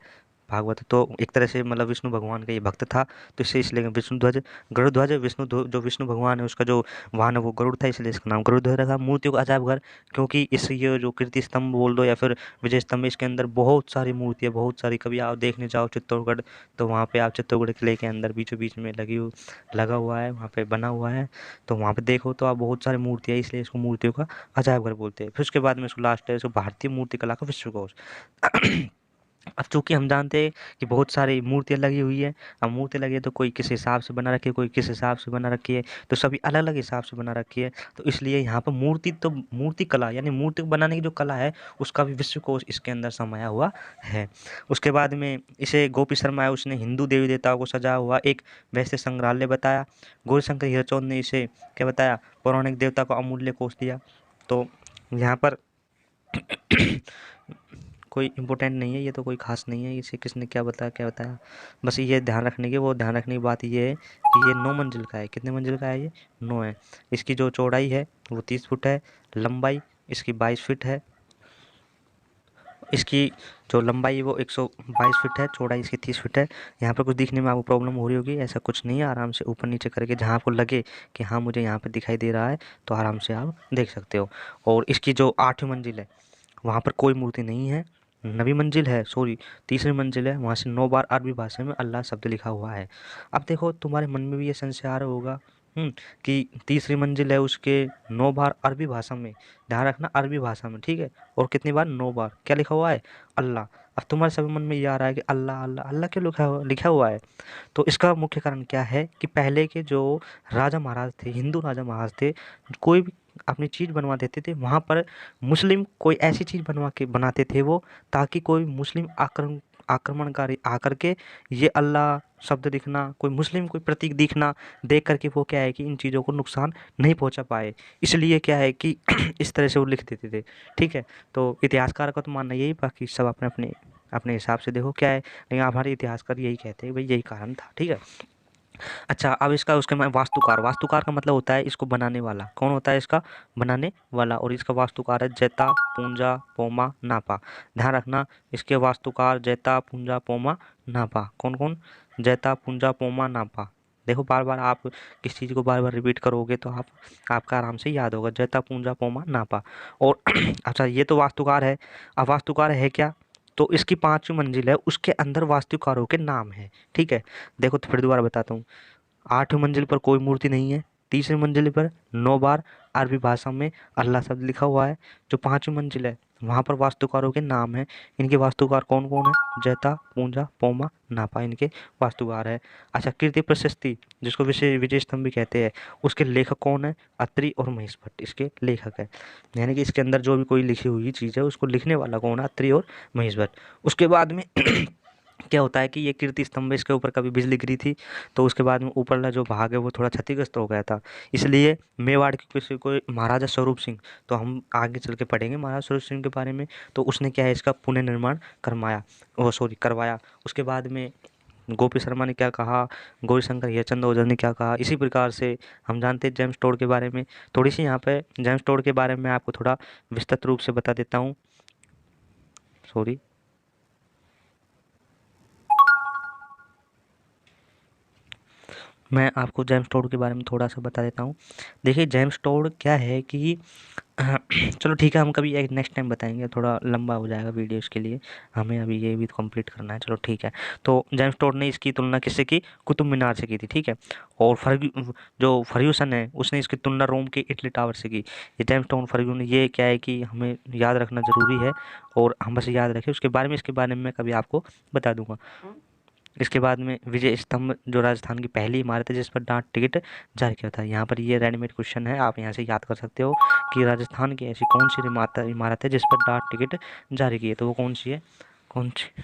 भागवत तो एक तरह से मतलब विष्णु भगवान का ये भक्त था, तो इससे इसलिए विष्णु ध्वज। गरुड़ ध्वज, जो विष्णु भगवान है उसका जो वाहन है वो गरुड़ था, इसलिए इसका नाम गरुड़ ध्वज रखा। मूर्तियों का अजायब घर, क्योंकि इस ये जो कीर्ति स्तंभ बोल दो या फिर विजय स्तंभ, इसके अंदर बहुत सारी मूर्तियाँ, बहुत सारी, कभी आप देखने जाओ चित्तौड़गढ़, तो वहाँ पे आप चित्तौड़गढ़ किले के अंदर बीचों बीच में लगा हुआ है, वहाँ पे बना हुआ है, तो वहाँ पे देखो तो आप बहुत सारी मूर्तियाँ, इसलिए इसको मूर्तियों का अजायब घर बोलते हैं। फिर उसके बाद में इसको लास्ट है, इसको भारतीय मूर्ति कला का विश्वकोश। अब चूंकि हम जानते हैं कि बहुत सारी मूर्तियाँ लगी हुई है, अब मूर्ति लगी है तो कोई किस हिसाब से बना रखी है, कोई किस हिसाब से बना रखी है, तो सभी अलग अलग हिसाब से बना रखी है। तो इसलिए यहाँ पर मूर्ति, तो मूर्ति कला यानी मूर्ति बनाने की जो कला है उसका भी विश्वकोश इसके अंदर समाया हुआ है। उसके बाद में इसे गोपी शर्मा है, उसने हिंदू देवी देवताओं को सजाया हुआ एक वैसे संग्रहालय बताया। गौरीशंकर हीराचौद ने इसे क्या बताया, पौराणिक देवता को अमूल्य कोष दिया। तो यहाँ पर कोई इम्पोर्टेंट नहीं है, ये तो कोई खास नहीं है, इसे किसने क्या बताया क्या बताया, बस ये ध्यान रखने की, वो ध्यान रखने की बात ये है कि ये 9 मंजिल का है। कितने मंजिल का है ये, 9 है। इसकी जो चौड़ाई है वो 30 फुट है, लंबाई इसकी 22 फीट है, इसकी जो लंबाई है वो 122 फीट है, चौड़ाई इसकी 30 फीट है। यहाँ पर कुछ दिखने में आपको प्रॉब्लम हो रही होगी, ऐसा कुछ नहीं है, आराम से ऊपर नीचे करके जहाँ आपको लगे कि हाँ मुझे यहाँ पर दिखाई दे रहा है तो आराम से आप देख सकते हो। और इसकी जो 8वीं मंजिल है वहाँ पर कोई मूर्ति नहीं है, 9वीं मंजिल है, सॉरी 3री मंजिल है, वहाँ से 9 बार अरबी भाषा में अल्लाह शब्द लिखा हुआ है। अब देखो तुम्हारे मन में भी ये संशय आ रहा होगा कि 3री मंजिल है उसके 9 बार अरबी भाषा में, ध्यान रखना अरबी भाषा में, ठीक है, और कितनी बार, 9 बार क्या लिखा हुआ है, अल्लाह। अब तुम्हारे सभी मन में ये आ रहा है कि अल्लाह अल्लाह अल्लाह क्यों लिखा हुआ है, तो इसका मुख्य कारण क्या है कि पहले के जो राजा महाराज थे, हिंदू राजा महाराज थे, कोई भी अपनी चीज़ बनवा देते थे वहाँ पर मुस्लिम कोई ऐसी चीज़ बनवा के बनाते थे वो, ताकि कोई मुस्लिम आक्रमणकारी आकर के ये अल्लाह शब्द दिखना, कोई मुस्लिम कोई प्रतीक दिखना, देख करके वो क्या है कि इन चीज़ों को नुकसान नहीं पहुंचा पाए, इसलिए क्या है कि इस तरह से वो लिख देते थे। ठीक है, तो इतिहासकार का तो मानना यही, बाकी सब अपने अपने अपने हिसाब से देखो क्या है, लेकिन हमारे इतिहासकार यही कहते हैं भाई यही कारण था। ठीक है, अच्छा अब इसका उसके में वास्तुकार, वास्तुकार का मतलब होता है इसको बनाने वाला, कौन होता है इसका बनाने वाला, और इसका वास्तुकार है जैता पूंजा पोमा नापा। ध्यान रखना इसके वास्तुकार जैता पूंजा पोमा नापा, कौन कौन, जैता पूंजा पोमा नापा। देखो बार बार आप किस चीज़ को बार बार रिपीट करोगे तो आपका आराम से याद होगा, जैता पूंजा पोमा नापा। और अच्छा ये तो वास्तुकार है, अब वास्तुकार है क्या, तो इसकी 5वीं मंजिल है उसके अंदर वास्तुकारों के नाम है। ठीक है, देखो तो फिर दोबारा बताता हूँ, 8वीं मंजिल पर कोई मूर्ति नहीं है, 3री मंजिल पर 9 बार अरबी भाषा में अल्लाह शब्द लिखा हुआ है, जो 5वीं मंजिल है वहाँ पर वास्तुकारों के नाम हैं। इनके वास्तुकार कौन कौन है? जैता, पूंजा, पोमा, नापा इनके वास्तुकार है। अच्छा, कीर्ति प्रशस्ति जिसको विजय विजय स्तंभ भी कहते हैं, उसके लेखक कौन है? अत्रि और महेश भट्ट इसके लेखक है। यानी कि इसके अंदर जो भी कोई लिखी हुई चीज़ है उसको लिखने वाला कौन है? अत्रि और महेश भट्ट। उसके बाद में क्या होता है कि ये कीर्ति स्तंभ, इसके ऊपर कभी बिजली गिरी थी तो उसके बाद में ऊपरला जो भाग है वो थोड़ा क्षतिग्रस्त हो गया था। इसलिए मेवाड़ के किसी को महाराजा स्वरूप सिंह, तो हम आगे चल के पढ़ेंगे महाराजा स्वरूप सिंह के बारे में, तो उसने क्या है इसका पुनर्निर्माण करवाया। उसके बाद में गोपी शर्मा ने क्या कहा, गौरीशंकर हेमचंद ओझा ने क्या कहा, इसी प्रकार से हम जानते हैं जेम्स टोड के बारे में। थोड़ी सी यहाँ पे जेम्स टोड के बारे में आपको थोड़ा विस्तृत रूप से बता देता हूँ। सॉरी, मैं आपको जेम्स टोड के बारे में थोड़ा सा बता देता हूँ। देखिए जेम्स टोड क्या है कि चलो ठीक है, हम कभी एक नेक्स्ट टाइम बताएंगे, थोड़ा लंबा हो जाएगा वीडियो इसके लिए, हमें अभी ये भी कंप्लीट करना है। चलो ठीक है। तो जेम्स टोड ने इसकी तुलना किससे की? कुतुब मीनार से की थी, ठीक है। और जो फर्ग्यूसन है उसने इसकी तुलना रोम के इटली टावर से की। ये जेम्स टोड फर्ग्यूसन, ये क्या है कि हमें याद रखना ज़रूरी है, और हम बस याद रखें, उसके बारे में इसके बारे में मैं कभी आपको बता दूंगा। इसके बाद में विजय स्तंभ जो राजस्थान की पहली इमारत है जिस पर डाक टिकट जारी किया था। यहाँ पर ये रेडीमेड क्वेश्चन है, आप यहाँ से याद कर सकते हो कि राजस्थान की ऐसी कौन सी इमारत है जिस पर डाक टिकट जारी की है, तो वो कौन सी है? कौन सी?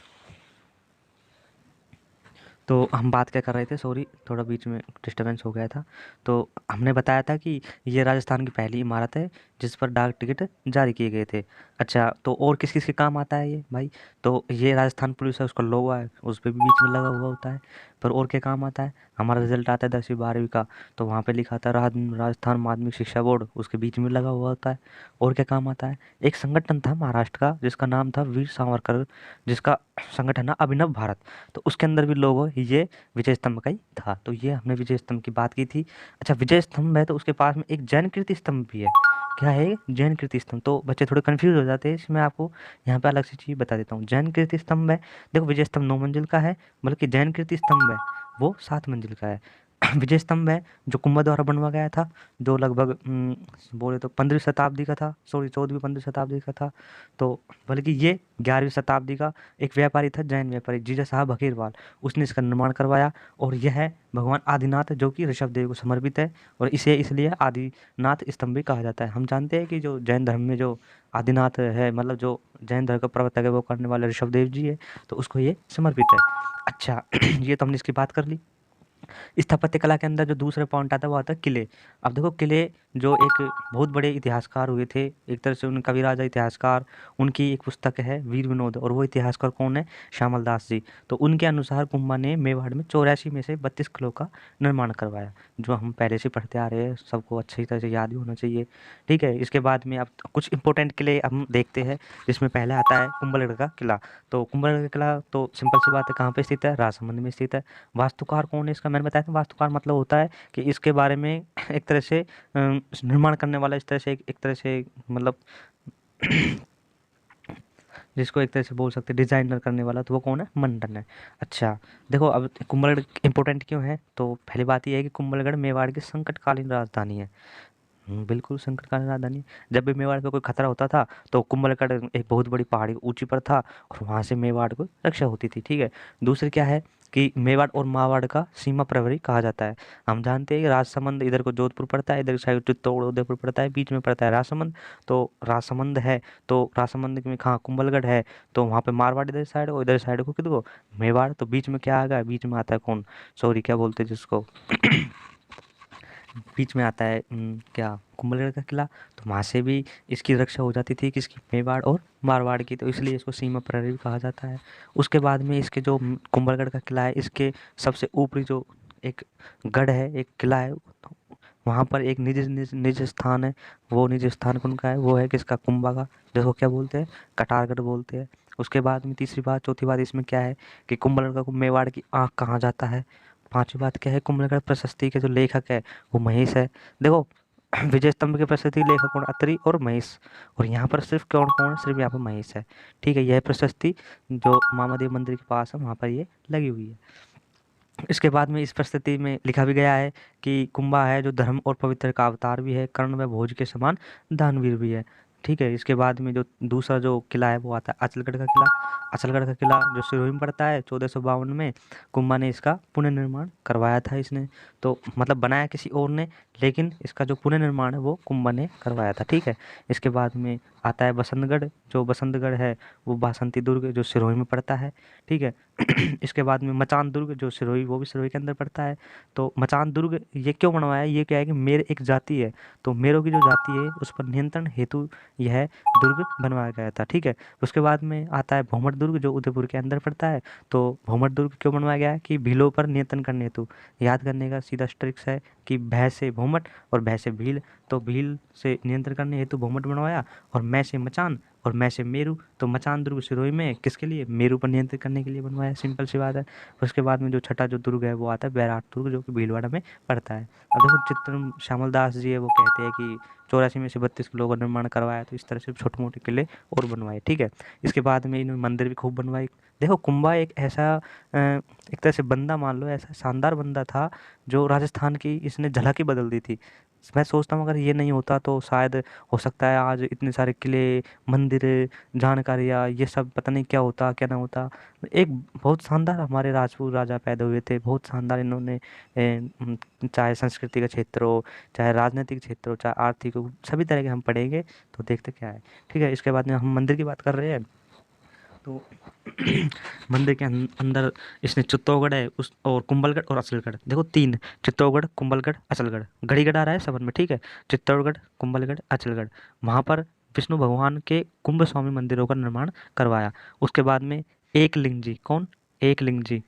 तो हम बात क्या कर रहे थे, सॉरी थोड़ा बीच में डिस्टर्बेंस हो गया था। तो हमने बताया था कि ये राजस्थान की पहली इमारत है जिस पर डाक टिकट जारी किए गए थे। अच्छा, तो और किस किस के काम आता है ये भाई? तो ये राजस्थान पुलिस है, उसका लोगो है उस पर भी बीच में लगा हुआ होता है। पर और क्या काम आता है? हमारा रिजल्ट आता है 10वीं 12वीं का, तो वहाँ पे लिखा था राजस्थान माध्यमिक शिक्षा बोर्ड, उसके बीच में लगा हुआ होता है। और क्या काम आता है? एक संगठन था महाराष्ट्र का जिसका नाम था वीर सावरकर, जिसका संगठन है अभिनव भारत, तो उसके अंदर भी लोगो ये विजय स्तंभ का ही था। तो ये हमने विजय स्तंभ की बात की थी। अच्छा, विजय स्तंभ है तो उसके पास में एक जैन कीर्ति स्तंभ भी है। क्या है? जैन कीर्ति स्तंभ। तो बच्चे थोड़े कंफ्यूज हो जाते हैं, इसमें आपको यहाँ पे अलग से चीज़ बता देता हूँ। जैन कीर्ति स्तंभ है, देखो विजय स्तंभ 9 मंजिल का है, बल्कि जैन कीर्ति स्तंभ है वो 7 मंजिल का है। विजय स्तंभ है जो कुंभा द्वारा बनवा गया था, जो लगभग बोले तो 15वीं शताब्दी का था, सॉरी 14वीं 15वीं शताब्दी का था। तो बल्कि ये 11वीं शताब्दी का एक व्यापारी था, जैन व्यापारी जीजा साहब बघेरवाल, उसने इसका निर्माण करवाया। और यह है भगवान आदिनाथ जो कि ऋषभ देव को समर्पित है, और इसे इसलिए आदिनाथ स्तंभ भी कहा जाता है। हम जानते हैं कि जो जैन धर्म में जो आदिनाथ है, मतलब जो जैन धर्म का प्रवर्तक है वो करने वाले ऋषभ देव जी है, तो उसको ये समर्पित है। अच्छा, ये तो हमने इसकी बात कर ली। स्थापत्य कला के अंदर जो दूसरा पॉइंट आता है वो आता है किले। अब देखो किले जो एक बहुत बड़े इतिहासकार हुए थे, एक तरह से उन कवि राजा इतिहासकार, उनकी एक पुस्तक है वीर विनोद, और वो इतिहासकार कौन है? श्यामल दास जी। तो उनके अनुसार कुंभा ने मेवाड़ में 84 में से 32 किलों का निर्माण करवाया, जो हम पहले से पढ़ते आ रहे हैं, सबको अच्छी तरह से याद भी होना चाहिए। ठीक है, इसके बाद में अब कुछ इंपॉर्टेंट किले हम देखते हैं, जिसमें पहले आता है कुंभलगढ़ का किला। तो कुंभलगढ़ का किला तो सिंपल सी बात है, कहाँ पे स्थित है? राजसमंद में स्थित है। वास्तुकार कौन है इसका? मैंने बताया था, वास्तुकार मतलब होता है कि इसके बारे में एक तरह से निर्माण करने वाला, इस तरह से एक तरह से मतलब जिसको एक तरह से बोल सकते हैं डिजाइनर करने वाला, तो वो कौन है? मंडन है। अच्छा, देखो अब कुंभलगढ़ इंपॉर्टेंट क्यों है, तो पहली बात ये है कि कुंभलगढ़ मेवाड़ की संकटकालीन राजधानी है। बिल्कुल संकटकालीन राजधानी। जब भी मेवाड़ पे कोई खतरा होता था तो कुंभलगढ़ एक बहुत बड़ी पहाड़ी ऊंची पर था, और वहां से मेवाड़ को रक्षा होती थी। ठीक है। दूसरी क्या है कि मेवाड़ और मावाड़ का सीमा प्रहरी कहा जाता है। हम जानते हैं कि राजसमंद इधर को जोधपुर पड़ता है, इधर साइड चित्तौड़ उदयपुर पड़ता है, बीच में पड़ता है राजसमंद। तो राजसमंद है, तो राजसमंद में कहाँ कुंभलगढ़ है, तो वहाँ पे मारवाड़ इधर साइड और इधर साइड को किधर को मेवाड़। तो बीच में क्या आ गया? बीच में आता है कौन? सॉरी क्या बोलते हैं जिसको बीच में आता है क्या? कुंभलगढ़ का किला। तो वहाँ से भी इसकी रक्षा हो जाती थी, किसकी? मेवाड़ और मारवाड़ की, तो इसलिए इसको सीमा प्रहरी भी कहा जाता है। उसके बाद में इसके जो कुंभलगढ़ का किला है, इसके सबसे ऊपरी जो एक गढ़ है, एक किला है, वहाँ पर एक निज निज निज स्थान है। वो निज स्थान कौन का है? वो है किसका? कुंभा का, जिसको क्या बोलते हैं? कटारगढ़ बोलते हैं। उसके बाद में तीसरी बात, चौथी बात इसमें क्या है कि कुंभलगढ़ को मेवाड़ की आँख कहा जाता है। पांचवी बात क्या है? कुंभलगढ़ प्रशस्ति के जो लेखक है वो महेश है। देखो विजय स्तंभ के प्रशस्ति लेखक कौन? अत्रि और महेश। और यहाँ पर सिर्फ कौन कौन है? सिर्फ यहाँ पर महेश है। ठीक है, यह प्रशस्ति जो मामादेव मंदिर के पास है वहाँ पर ये लगी हुई है। इसके बाद में इस प्रस्तुति में लिखा भी गया है कि कुंभा है जो धर्म और पवित्र का अवतार भी है, कर्ण व भोज के समान दानवीर भी है। ठीक है। इसके बाद में जो दूसरा जो किला है वो आता है अचलगढ़ का किला। अचलगढ़ का किला जो सिरोही में पड़ता है, 1452 में कुंभा ने इसका पुनर्निर्माण करवाया था इसने। तो मतलब बनाया किसी और ने, लेकिन इसका जो पुनर्निर्माण है वो कुंभा ने करवाया था, ठीक है। इसके बाद में आता है बसंतगढ़। जो बसंतगढ़ है वो बासंती दुर्ग जो सिरोही में पड़ता है, ठीक है। इसके बाद में मचान दुर्ग जो सिरोही, वो भी सिरोही के अंदर पड़ता है। तो मचान दुर्ग ये क्यों बनवाया, ये क्या है कि मेर एक जाति है, तो मेरों की जो जाति है उस पर नियंत्रण हेतु यह दुर्ग बनवाया गया था, ठीक है। उसके बाद में आता है भौमट दुर्ग जो उदयपुर के अंदर पड़ता है। तो भौमट दुर्ग क्यों बनवाया गया है कि भीलों पर नियंत्रण करने हेतु। याद करने का सीधा ट्रिक्स है कि भय से भौमट और भय से भील, तो भील से नियंत्रण करने हेतु भौमट बनवाया, और मैं से मचान और मैं से मेरू। तो मचान दुर्ग सिरोही में किसके लिए, मेरू पर नियंत्रित करने के लिए बनवाया, सिंपल सी बात है। उसके बाद में जो छठा जो दुर्ग है वो आता है बैराट दुर्ग जो कि भीलवाड़ा में पड़ता है। अब देखो चित्रम श्यामल दास जी है वो कहते हैं कि 84 में से 32 किलों का निर्माण करवाया, तो इस तरह से छोटे मोटे किले और बनवाए, ठीक है। इसके बाद में इन्होंने मंदिर भी खूब बनवाई। देखो कुंभा एक ऐसा एक तरह से बंदा मान लो, ऐसा शानदार बंदा था जो राजस्थान की इसने झलक ही बदल दी थी। मैं सोचता हूँ अगर ये नहीं होता तो शायद हो सकता है आज इतने सारे किले, मंदिर, जानकारियाँ ये सब पता नहीं क्या होता क्या ना होता। एक बहुत शानदार हमारे राजपूत राजा पैदा हुए थे, बहुत शानदार इन्होंने चाहे संस्कृति का क्षेत्र हो, चाहे राजनीतिक क्षेत्र हो, चाहे आर्थिक हो, सभी तरह के हम पढ़ेंगे तो देखते क्या है, ठीक है। इसके बाद में हम मंदिर की बात कर रहे हैं तो मंदिर के अंदर इसने चित्तौड़गढ़ है उस और कुंभलगढ़ और अचलगढ़, देखो तीन, चित्तौड़गढ़, कुंभलगढ़, अचलगढ़, गढ़ीगढ़ आ रहा है समझ में, ठीक है। चित्तौड़गढ़, कुंभलगढ़, अचलगढ़, वहाँ पर विष्णु भगवान के कुंभ स्वामी मंदिरों का निर्माण करवाया। उसके बाद में एक लिंग जी, कौन, एक लिंग जी,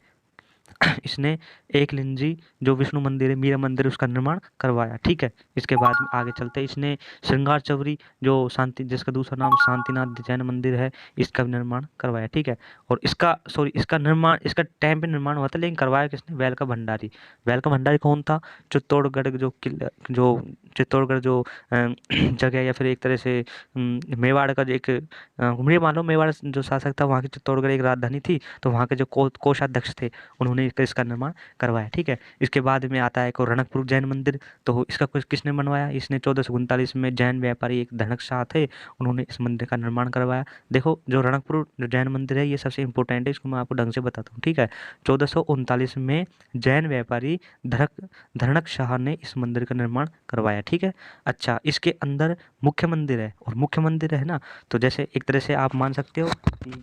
इसने एक लिंग जी जो विष्णु मंदिर है, मीरा मंदिर, उसका निर्माण करवाया, ठीक है। इसके बाद में आगे चलते इसने श्रृंगार चौरी जो शांति, जिसका दूसरा नाम शांतिनाथ जैन मंदिर है, इसका भी निर्माण करवाया, ठीक है। और इसका सॉरी इसका निर्माण इसका टाइम पे निर्माण हुआ था, लेकिन करवाया किसने, वेल का भंडारी। वेल का भंडारी कौन था, चित्तौड़गढ़ जो किला, जो चित्तौड़गढ़ जो जगह या फिर एक तरह से मेवाड़ का जो एक ये मान लो मेवाड़ जो शासक था वहाँ की चित्तौड़गढ़ एक राजधानी थी, तो वहाँ के जो कोषाध्यक्ष थे उन्होंने इसका निर्माण करवाया, ठीक है। इसके बाद में आता है को रणकपुर जैन मंदिर। तो इसका कुछ किसने बनवाया, इसने 1439 में जैन व्यापारी एक धनक शाह थे, उन्होंने इस मंदिर का निर्माण करवाया। देखो जो रणकपुर जो जैन मंदिर है ये सबसे इंपॉर्टेंट है, इसको मैं आपको ढंग से बताता हूँ, ठीक है। 1439 में जैन व्यापारी धनक शाह ने इस मंदिर का निर्माण करवाया, ठीक है। अच्छा, इसके अंदर मुख्य मंदिर है, और मुख्य मंदिर है ना, तो जैसे एक तरह से आप मान सकते हो कि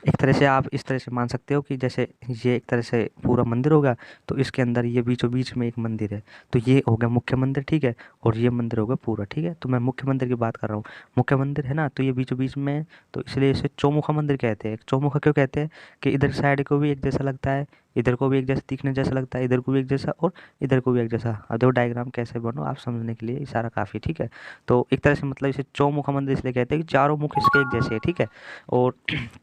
एक तरह से आप इस तरह से मान सकते हो कि जैसे ये एक तरह से पूरा मंदिर होगा, तो इसके अंदर ये बीचों बीच में एक मंदिर है, तो ये हो गया मुख्य मंदिर, ठीक है। और ये मंदिर होगा पूरा, ठीक है। तो मैं मुख्य मंदिर की बात कर रहा हूँ, मुख्य मंदिर है ना, तो ये बीचों बीच में है, तो इसलिए इसे चौमुखा मंदिर कहते हैं। चौमुखा क्यों कहते हैं कि इधर साइड को भी एक जैसा लगता है, इधर को भी एक जैसा दिखने जैसा लगता है, इधर को भी एक जैसा और इधर को भी एक जैसा। अब देखो डायग्राम कैसे बनो आप समझने के लिए इशारा काफ़ी, ठीक है। तो एक तरह से मतलब इसे चौमुखा मंदिर इसलिए कहते हैं कि चारों मुख इसके एक जैसे है, ठीक है। और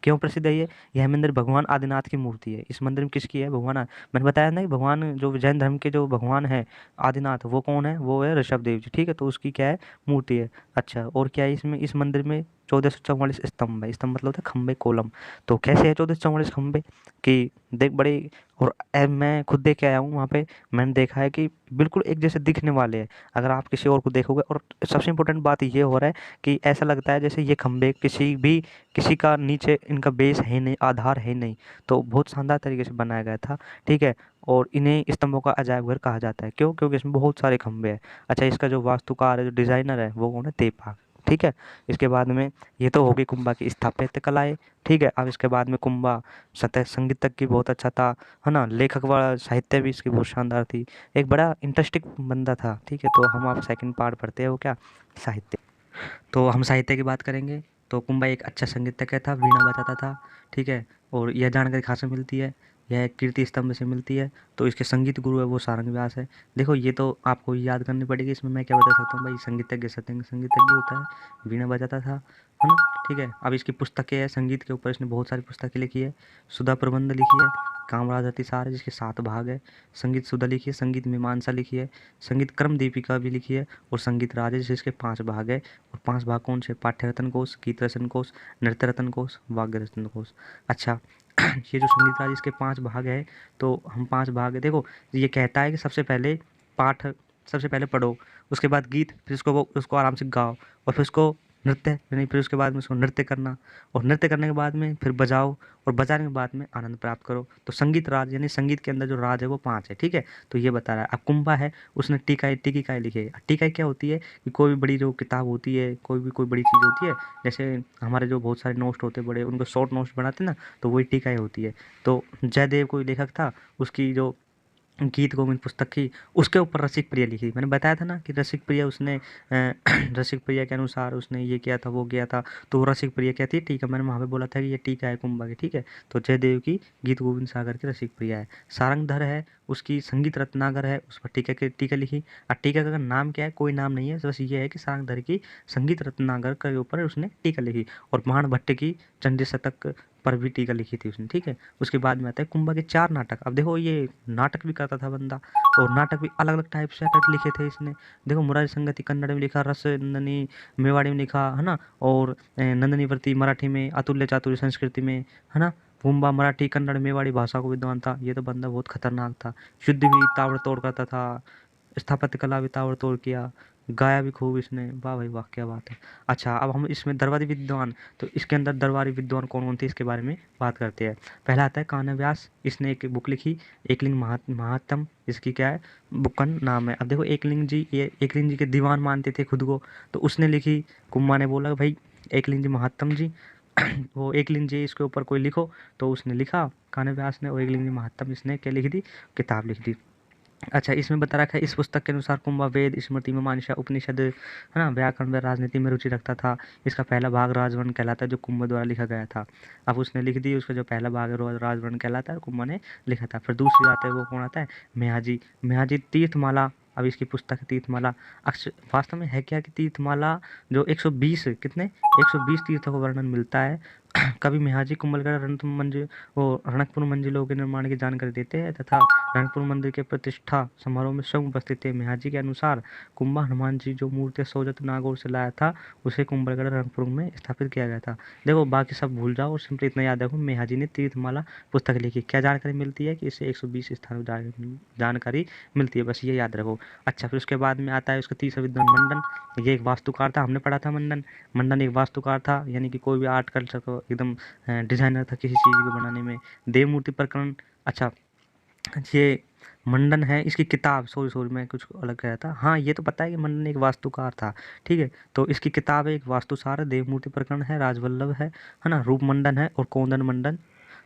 क्यों प्रसिद्ध है ये, यह मंदिर भगवान आदिनाथ की मूर्ति है। इस मंदिर में किसकी है, भगवान मैंने बताया ना कि भगवान जो जैन धर्म के जो भगवान है आदिनाथ, वो कौन है, वो है ऋषभ देव जी, ठीक है। तो उसकी क्या है, मूर्ति है। अच्छा, और क्या है इसमें, इस मंदिर में 1444 स्तंभ है। स्तंभ मतलब होता है खंबे, कोलम। तो कैसे है 1444 खंबे कि देख बड़े, और मैं खुद देख के आया हूँ वहाँ पे, मैंने देखा है कि बिल्कुल एक जैसे दिखने वाले हैं। अगर आप किसी और को देखोगे, और सबसे इम्पोर्टेंट बात ये हो रहा है कि ऐसा लगता है जैसे ये खंबे किसी का नीचे इनका बेस है नहीं, आधार है नहीं। तो बहुत शानदार तरीके से बनाया गया था, ठीक है। और इन्हें स्तंभों का अजायब घर कहा जाता है, क्यों, क्योंकि इसमें बहुत सारे खंबे हैं। अच्छा, इसका जो वास्तुकार है, जो डिज़ाइनर है, वो कौन है, तेपाक, ठीक है। इसके बाद में ये तो होगी कुंभा की स्थापत्य कलाएं, ठीक है। अब इसके बाद में कुंभा सतह संगीतज्ञ की बहुत अच्छा था, है ना, लेखक वाला साहित्य भी इसकी बहुत शानदार थी, एक बड़ा इंटरेस्टिंग बंदा था, ठीक है। तो हम आप सेकंड पार्ट पढ़ते हैं, वो क्या, साहित्य। तो हम साहित्य की बात करेंगे तो कुंभा एक अच्छा संगीतज्ञ था, वीणा बजाता था, ठीक है। और यह जानकारी कहाँ से मिलती है, यह कीर्ति स्तंभ से मिलती है। तो इसके संगीत गुरु है वो सारंग व्यास है। देखो ये तो आपको याद करनी पड़ेगी, इसमें मैं क्या बता सकता हूँ भाई, संगीतज्ञ सत्य संगीतज्ञ होता है, वीणा बजाता था, है ना, ठीक है। अब इसकी पुस्तकें है संगीत के ऊपर, इसने बहुत सारी पुस्तकें लिखी है। सुधा प्रबंध लिखी है, कामराज अतिसार है जिसके 7 भाग है, संगीत सुधा लिखी है, संगीत मीमांसा लिखी है, संगीत क्रम दीपिका भी लिखी है, और संगीत राज है जिसके 5 भाग है। और 5 भाग कौन से, पाठ्य रत्न कोश, गीत रचन कोश, नृत्य रत्न कोश, वाग्य रत्न कोश। अच्छा, ये जो संगीत राज इसके 5 भाग है, तो हम 5 भाग है, देखो ये कहता है कि सबसे पहले पाठ सबसे पहले पढ़ो, उसके बाद गीत, फिर उसको आराम से गाओ, और फिर उसको नृत्य, यानी फिर उसके बाद में उसको नृत्य करना, और नृत्य करने के बाद में फिर बजाओ, और बजाने के बाद में आनंद प्राप्त करो। तो संगीत राज, यानी संगीत के अंदर जो राज है वो 5 है, ठीक है। तो ये बता रहा है। अब कुंभा है, उसने टीकिकाएँ लिखी है। टीकाएँ क्या होती है कि कोई भी बड़ी जो किताब होती है, कोई बड़ी चीज़ होती है, जैसे हमारे जो बहुत सारे नोट्स होते हैं बड़े, उनको शॉर्ट नोट्स बनाते हैं ना, तो वही टीकाएँ होती है। तो जयदेव कोई लेखक था, उसकी जो गीत गोविंद पुस्तक की, उसके ऊपर रसिक प्रिया लिखी। मैंने बताया था ना कि रसिक प्रिया उसने रसिक प्रिया के अनुसार उसने ये किया था, वो किया था। तो रसिक प्रिया क्या थी? टीका। मैंने वहाँ पे बोला था कि ये टीका है कुंभा की, ठीक है। तो जयदेव की गीत गोविंद सागर की रसिक प्रिया है। सारंगधर है, उसकी संगीत रत्नाकर है, उस पर टीका लिखी। और टीका का नाम क्या है? कोई नाम नहीं है, बस ये है कि सारंगधर की संगीत रत्नाकर के ऊपर उसने टीका लिखी। और बाण भट्ट की चंडी शतक पर भी टीका लिखी थी उसने, ठीक है। उसके बाद में आता है कुंभा के 4 नाटक। अब देखो ये नाटक भी करता था बंदा, और नाटक भी अलग अलग टाइप से लिखे थे इसने। देखो मुरारी संगति कन्नड़ में लिखा, रस नंदनी मेवाड़ी में लिखा है ना, और नंदनी व्रती मराठी में, अतुल्य चातुर्य संस्कृति में, है ना। कुंभा मराठी कन्नड़ मेवाड़ी भाषा को विद्वान था। ये तो बंदा बहुत खतरनाक था। युद्ध भी ताबड़तोड़ करता था, स्थापत्य कला भी ताबड़तोड़ किया, गाया भी खूब इसने। वाह भाई वाह, क्या बात है। अच्छा, अब हम इसमें दरबारी विद्वान, तो इसके अंदर दरबारी विद्वान कौन कौन थे इसके बारे में बात करते हैं। पहला आता है कान्ह व्यास। इसने एक बुक लिखी, एकलिंग महात्म। इसकी क्या है? बुक का नाम है। अब देखो एकलिंग जी, ये एकलिंग जी के दीवान मानते थे खुद को, तो उसने लिखी। कुम्मा ने बोला भाई एकलिंग जी महात्म जी वो एकलिंग जी इसके ऊपर कोई लिखो, तो उसने लिखा कान्ह व्यास ने, और एकलिंग जी महात्म इसने क्या लिख दी? किताब लिख दी। अच्छा, इसमें बता रखा है इस पुस्तक के अनुसार कुंभा वेद, स्मृति, मीमांसा, उपनिषद, है ना, व्याकरण व राजनीति में रुचि रखता था। इसका पहला भाग राजवर्ण कहलाता है, जो कुंभा द्वारा लिखा गया था। अब उसने लिख दी, उसका जो पहला भाग है राजवर्ण कहलाता है, कुंभा ने लिखा था। फिर दूसरी आता है, वो कौन आता है? मेहाजी। मेहाजी तीर्थमाला। अब इसकी पुस्तक है तीर्थमाला। वास्तव में है क्या कि तीर्थमाला जो 120 कितने 120 तीर्थों का वर्णन मिलता है। कवि मेहाजी कुंभलगढ़ रणकपुर मंजिलों के निर्माण की जानकारी देते हैं, तथा रणकपुर मंदिर के प्रतिष्ठा समारोह में स्वयं उपस्थित थे। मेहाजी के अनुसार कुंभा हनुमान जी जो मूर्ति सोजत नागौर से लाया था, उसे कुंभलगढ़ रणकपुर में स्थापित किया गया था। देखो बाकी सब भूल जाओ और सिंपली इतना याद रखो, मेहाजी ने तीर्थमाला पुस्तक लिखी। क्या जानकारी मिलती है कि इसे 120 स्थानों जानकारी मिलती है, बस ये याद रखो। अच्छा, फिर उसके बाद में आता है उसका तीसरा विद्वान मंडन। ये एक वास्तुकार था, हमने पढ़ा था मंडन। मंडन एक वास्तुकार था, यानी कि कोई भी आर्ट कल्चर को एकदम डिजाइनर था किसी चीज़ को बनाने में। देवमूर्ति प्रकरण। अच्छा, ये मंडन है, इसकी किताब, सॉरी मैं कुछ अलग कह रहा था। हाँ, ये तो पता है कि मंडन एक वास्तुकार था, ठीक है। तो इसकी किताब है, एक वास्तुसार है, देवमूर्ति प्रकरण है, राजवल्लभ है ना, रूप मंडन है, और कौंदन मंडन।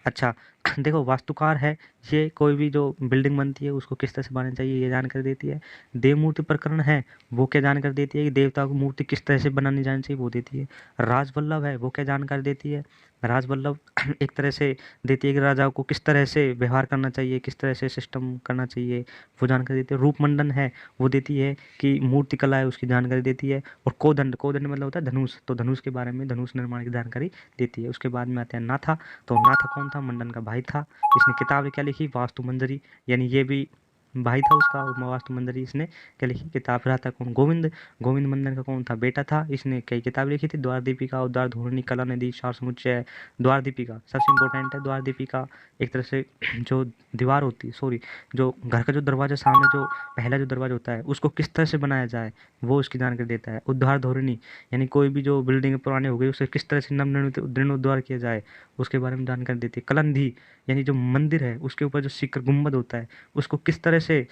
अच्छा देखो वास्तुकार है, ये कोई भी जो बिल्डिंग बनती है उसको किस तरह से बनानी चाहिए ये जानकारी देती है। देवमूर्ति प्रकरण है, वो क्या जानकारी देती है कि देवता को मूर्ति किस तरह से बनानी जानी चाहिए, वो देती है। राजवल्लभ है, वो क्या जानकारी देती है? राजवल्लभ एक तरह से देती है कि राजा को किस तरह से व्यवहार करना चाहिए, किस तरह से सिस्टम करना चाहिए, वो जानकारी देती है। रूपमंडन है, वो देती है कि मूर्ति कला है उसकी जानकारी देती है। और कोदंड, कोदंड मतलब होता है धनुष, तो धनुष के बारे में, धनुष निर्माण की जानकारी देती है। उसके बाद में आते हैं नाथा। तो नाथा कौन था? मंडन का भाई था। इसने किताब क्या लिखी? वास्तु मंजरी, यानी ये भी भाई था उसका, और वास्तु मंजरी इसने क्या लिखी? किताब। रहा था कौन? गोविंद। गोविंद मंडन का कौन था? बेटा था। इसने कई किताब लिखी थी, द्वार दीपिका, उद्धार धोरणी, कला नदी, सार समुच्चय। द्वार दीपिका सबसे इंपॉर्टेंट है। द्वार दीपिका एक तरह से जो दीवार होती है, सॉरी, जो घर का जो दरवाजा सामने जो पहला जो दरवाजा होता है उसको किस तरह से बनाया जाए, वो उसकी जानकारी देता है। उद्धार धोरणी, यानी कोई भी जो बिल्डिंग पुरानी हो गई उसे किस तरह से नवनिर्मित जीर्णोद्धार किया जाए, उसके बारे में जानकारी देती है। कलंधी, यानी जो मंदिर है उसके ऊपर जो शिखर गुंबद होता है उसको किस तरह से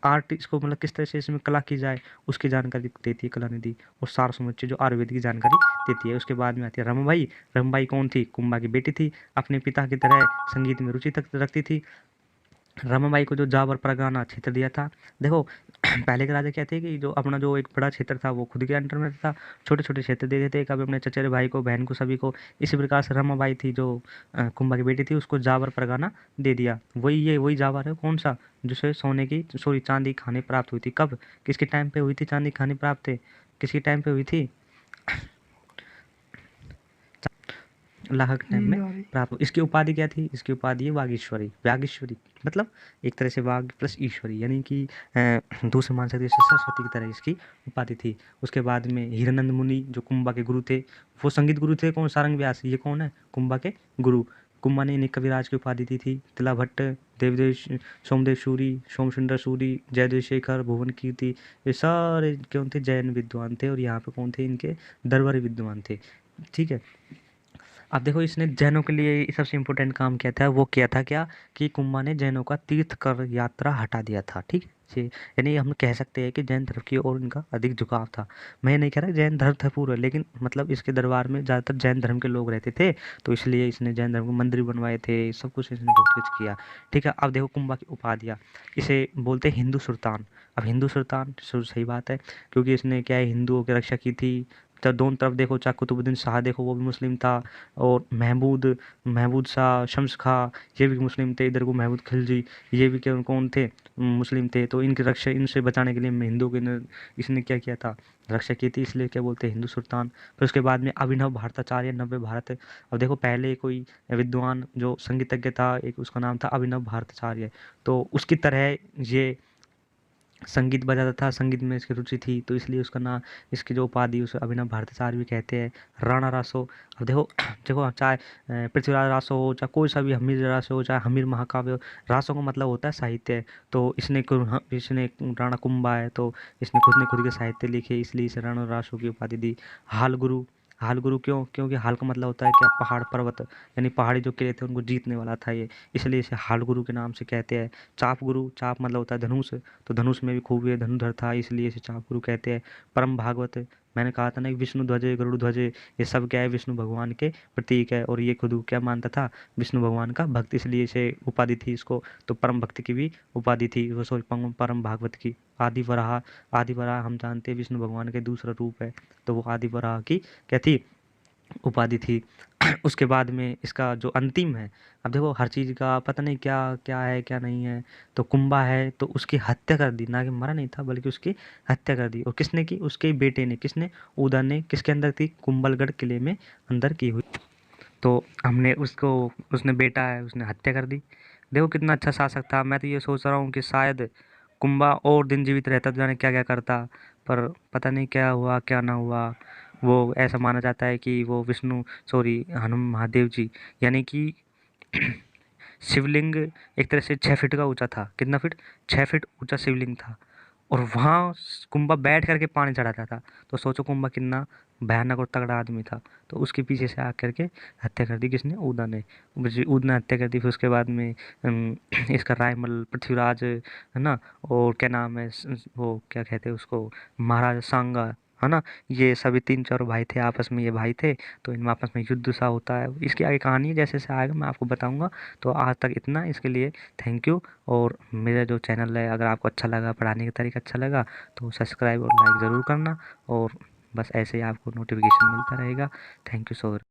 आर्ट, इसको मतलब किस तरह से इसमें कला की जाए, उसकी जानकारी देती है कला निधि। और सार समुच्चय जो आयुर्वेद की जानकारी देती है। उसके बाद में आती है रमाबाई। रमाबाई कौन थी? कुंभा की बेटी थी, अपने पिता की तरह संगीत में रुचि तक रखती थी। रमाबाई को जो जावर परगना क्षेत्र दिया था, देखो पहले के राजा क्या थे कि जो अपना जो एक बड़ा क्षेत्र था वो खुद के अंडर में था, छोटे छोटे क्षेत्र दे देते, कभी अपने चचेरे भाई को, बहन को, सभी को। इसी प्रकार से रमाबाई थी जो कुंभा की बेटी थी, उसको जावर परगना दे दिया। वही जावर है कौन सा? जिसे सोने की सॉरी चांदी खाने प्राप्त हुई थी। कब, किसके टाइम पे हुई थी चांदी खाने प्राप्त थे? किसके टाइम पे हुई थी? लाहक टाइम में प्राप्त। इसकी उपाधि क्या थी? इसकी उपाधि है वागीश्वरी। वागीश्वरी मतलब एक तरह से वाग प्लस ईश्वरी, यानी कि दूसरे मान सकते सरस्वती की तरह इसकी उपाधि थी। उसके बाद में हीरानंद मुनि जो कुंभा के गुरु थे, वो संगीत गुरु थे। कौन? सारंग व्यास। ये कौन है? कुंभा के गुरु। कुंभा ने इन्हें कविराज की उपाधि दी थी। तिलाभट्ट, देवदेव सोमदेव सूरी, सोमसुंदर सूरी, जयदेव शेखर, भुवन कीर्ति, ये सारे कौन थे? जैन विद्वान थे। और यहाँ पे कौन थे? इनके दरबारी विद्वान थे। ठीक है। अब देखो इसने जैनों के लिए सबसे इम्पोर्टेंट काम किया था, वो किया था क्या कि कुंभा ने जैनों का तीर्थ कर यात्रा हटा दिया था। ठीक है। यानी हम कह सकते हैं कि जैन धर्म की ओर इनका अधिक झुकाव था। मैं नहीं कह रहा जैन धर्म था पूरा, लेकिन मतलब इसके दरबार में ज़्यादातर जैन धर्म के लोग रहते थे, तो इसलिए इसने जैन धर्म को मंदिर बनवाए थे, सब कुछ इसने बहुत कुछ किया। ठीक है। अब देखो कुंभा की उपाधियाँ, इसे बोलते हैं हिंदू सुल्तान। अब हिंदू सुल्तान सही बात है, क्योंकि इसने क्या है, हिंदुओं की रक्षा की थी। तो दोनों तरफ देखो, चाहे कुतुबुद्दीन शाह देखो वो भी मुस्लिम था, और महमूद महमूद शाह, शम्स खां, ये भी मुस्लिम थे। इधर को महमूद खिलजी, ये भी क्या कौन थे? मुस्लिम थे। तो इनकी रक्षा, इनसे बचाने के लिए हिंदुओं के इसने क्या किया था? रक्षा की थी, इसलिए क्या बोलते हैं? हिंदू सुल्तान। फिर उसके बाद में अभिनव भारताचार्य, नव्य भारत। अब देखो पहले कोई विद्वान जो संगीतज्ञ था, एक उसका नाम था अभिनव भारताचार्य, तो उसकी तरह ये संगीत बजाता था, संगीत में इसकी रुचि थी, तो इसलिए उसका नाम, इसकी जो उपाधि उसे अभिनव भारताचार्य भी कहते हैं। राणा रासो, अब देखो देखो चाहे पृथ्वीराज रासो हो, चाहे कोई सा भी हमीर रासो हो, चाहे हमीर महाकाव्य हो, रासो का मतलब होता है साहित्य। तो इसने राणा कुंभा है, तो इसने खुद ने खुद के साहित्य लिखे, इसलिए इसे राणा रासो की उपाधि दी। हाल गुरु, हाल गुरु क्यों? क्योंकि हाल का मतलब होता है क्या? पहाड़ पर्वत, यानी पहाड़ी जो किले थे उनको जीतने वाला था ये, इसलिए इसे हाल गुरु के नाम से कहते हैं। चाप गुरु, चाप मतलब होता है धनुष, तो धनुष में भी खूब ये धनुधर था, इसलिए इसे चाप गुरु कहते हैं। परम भागवत, मैंने कहा था ना, विष्णु ध्वज, गरुड़ ध्वज, ये सब क्या है? विष्णु भगवान के प्रतीक है। और ये खुद क्या मानता था? विष्णु भगवान का भक्त, इसलिए इसे उपाधि थी इसको। तो परम भक्त की भी उपाधि थी वो, सॉरी परम भागवत की। आदि वराह, आदि वराह हम जानते हैं विष्णु भगवान के दूसरा रूप है, तो वो आदि वराह की क्या थी? उपाधि थी। उसके बाद में इसका जो अंतिम है, अब देखो हर चीज़ का पता नहीं क्या क्या है क्या नहीं है। तो कुंभा है तो उसकी हत्या कर दी, ना कि मरा नहीं था बल्कि उसकी हत्या कर दी। और किसने की? उसके बेटे ने। किसने? उदा ने। किसके अंदर थी? कुंभलगढ़ किले में अंदर की हुई। तो हमने उसको, उसने बेटा है, उसने हत्या कर दी। देखो कितना अच्छा शासक था। मैं तो ये सोच रहा हूँ कि शायद कुंभा और दिन जीवित रहता तो जाने क्या क्या करता, पर पता नहीं क्या हुआ क्या ना हुआ। वो ऐसा माना जाता है कि वो विष्णु, सॉरी हनुम महादेव जी, यानी कि शिवलिंग एक तरह से 6 फीट का ऊंचा था। कितना फीट? 6 फीट ऊंचा शिवलिंग था। और वहाँ कुंभा बैठ करके पानी चढ़ाता था। तो सोचो कुंभा कितना भयानक और तगड़ा आदमी था। तो उसके पीछे से आकर के हत्या कर दी किसने? उदा ने। उदा ने हत्या कर दी। फिर उसके बाद में इसका रायमल पृथ्वीराज है ना, और क्या नाम है वो क्या कहते हैं उसको, महाराजा सांगा, है ना, ये सभी 3 4 भाई थे, आपस में ये भाई थे। तो इनमें आपस में युद्ध सा होता है। इसकी आगे कहानी जैसे से आएगा मैं आपको बताऊंगा। तो आज तक इतना, इसके लिए थैंक यू। और मेरा जो चैनल है, अगर आपको अच्छा लगा, पढ़ाने का तरीका अच्छा लगा, तो सब्सक्राइब और लाइक ज़रूर करना। और बस ऐसे ही आपको नोटिफिकेशन मिलता रहेगा। Thank you so much.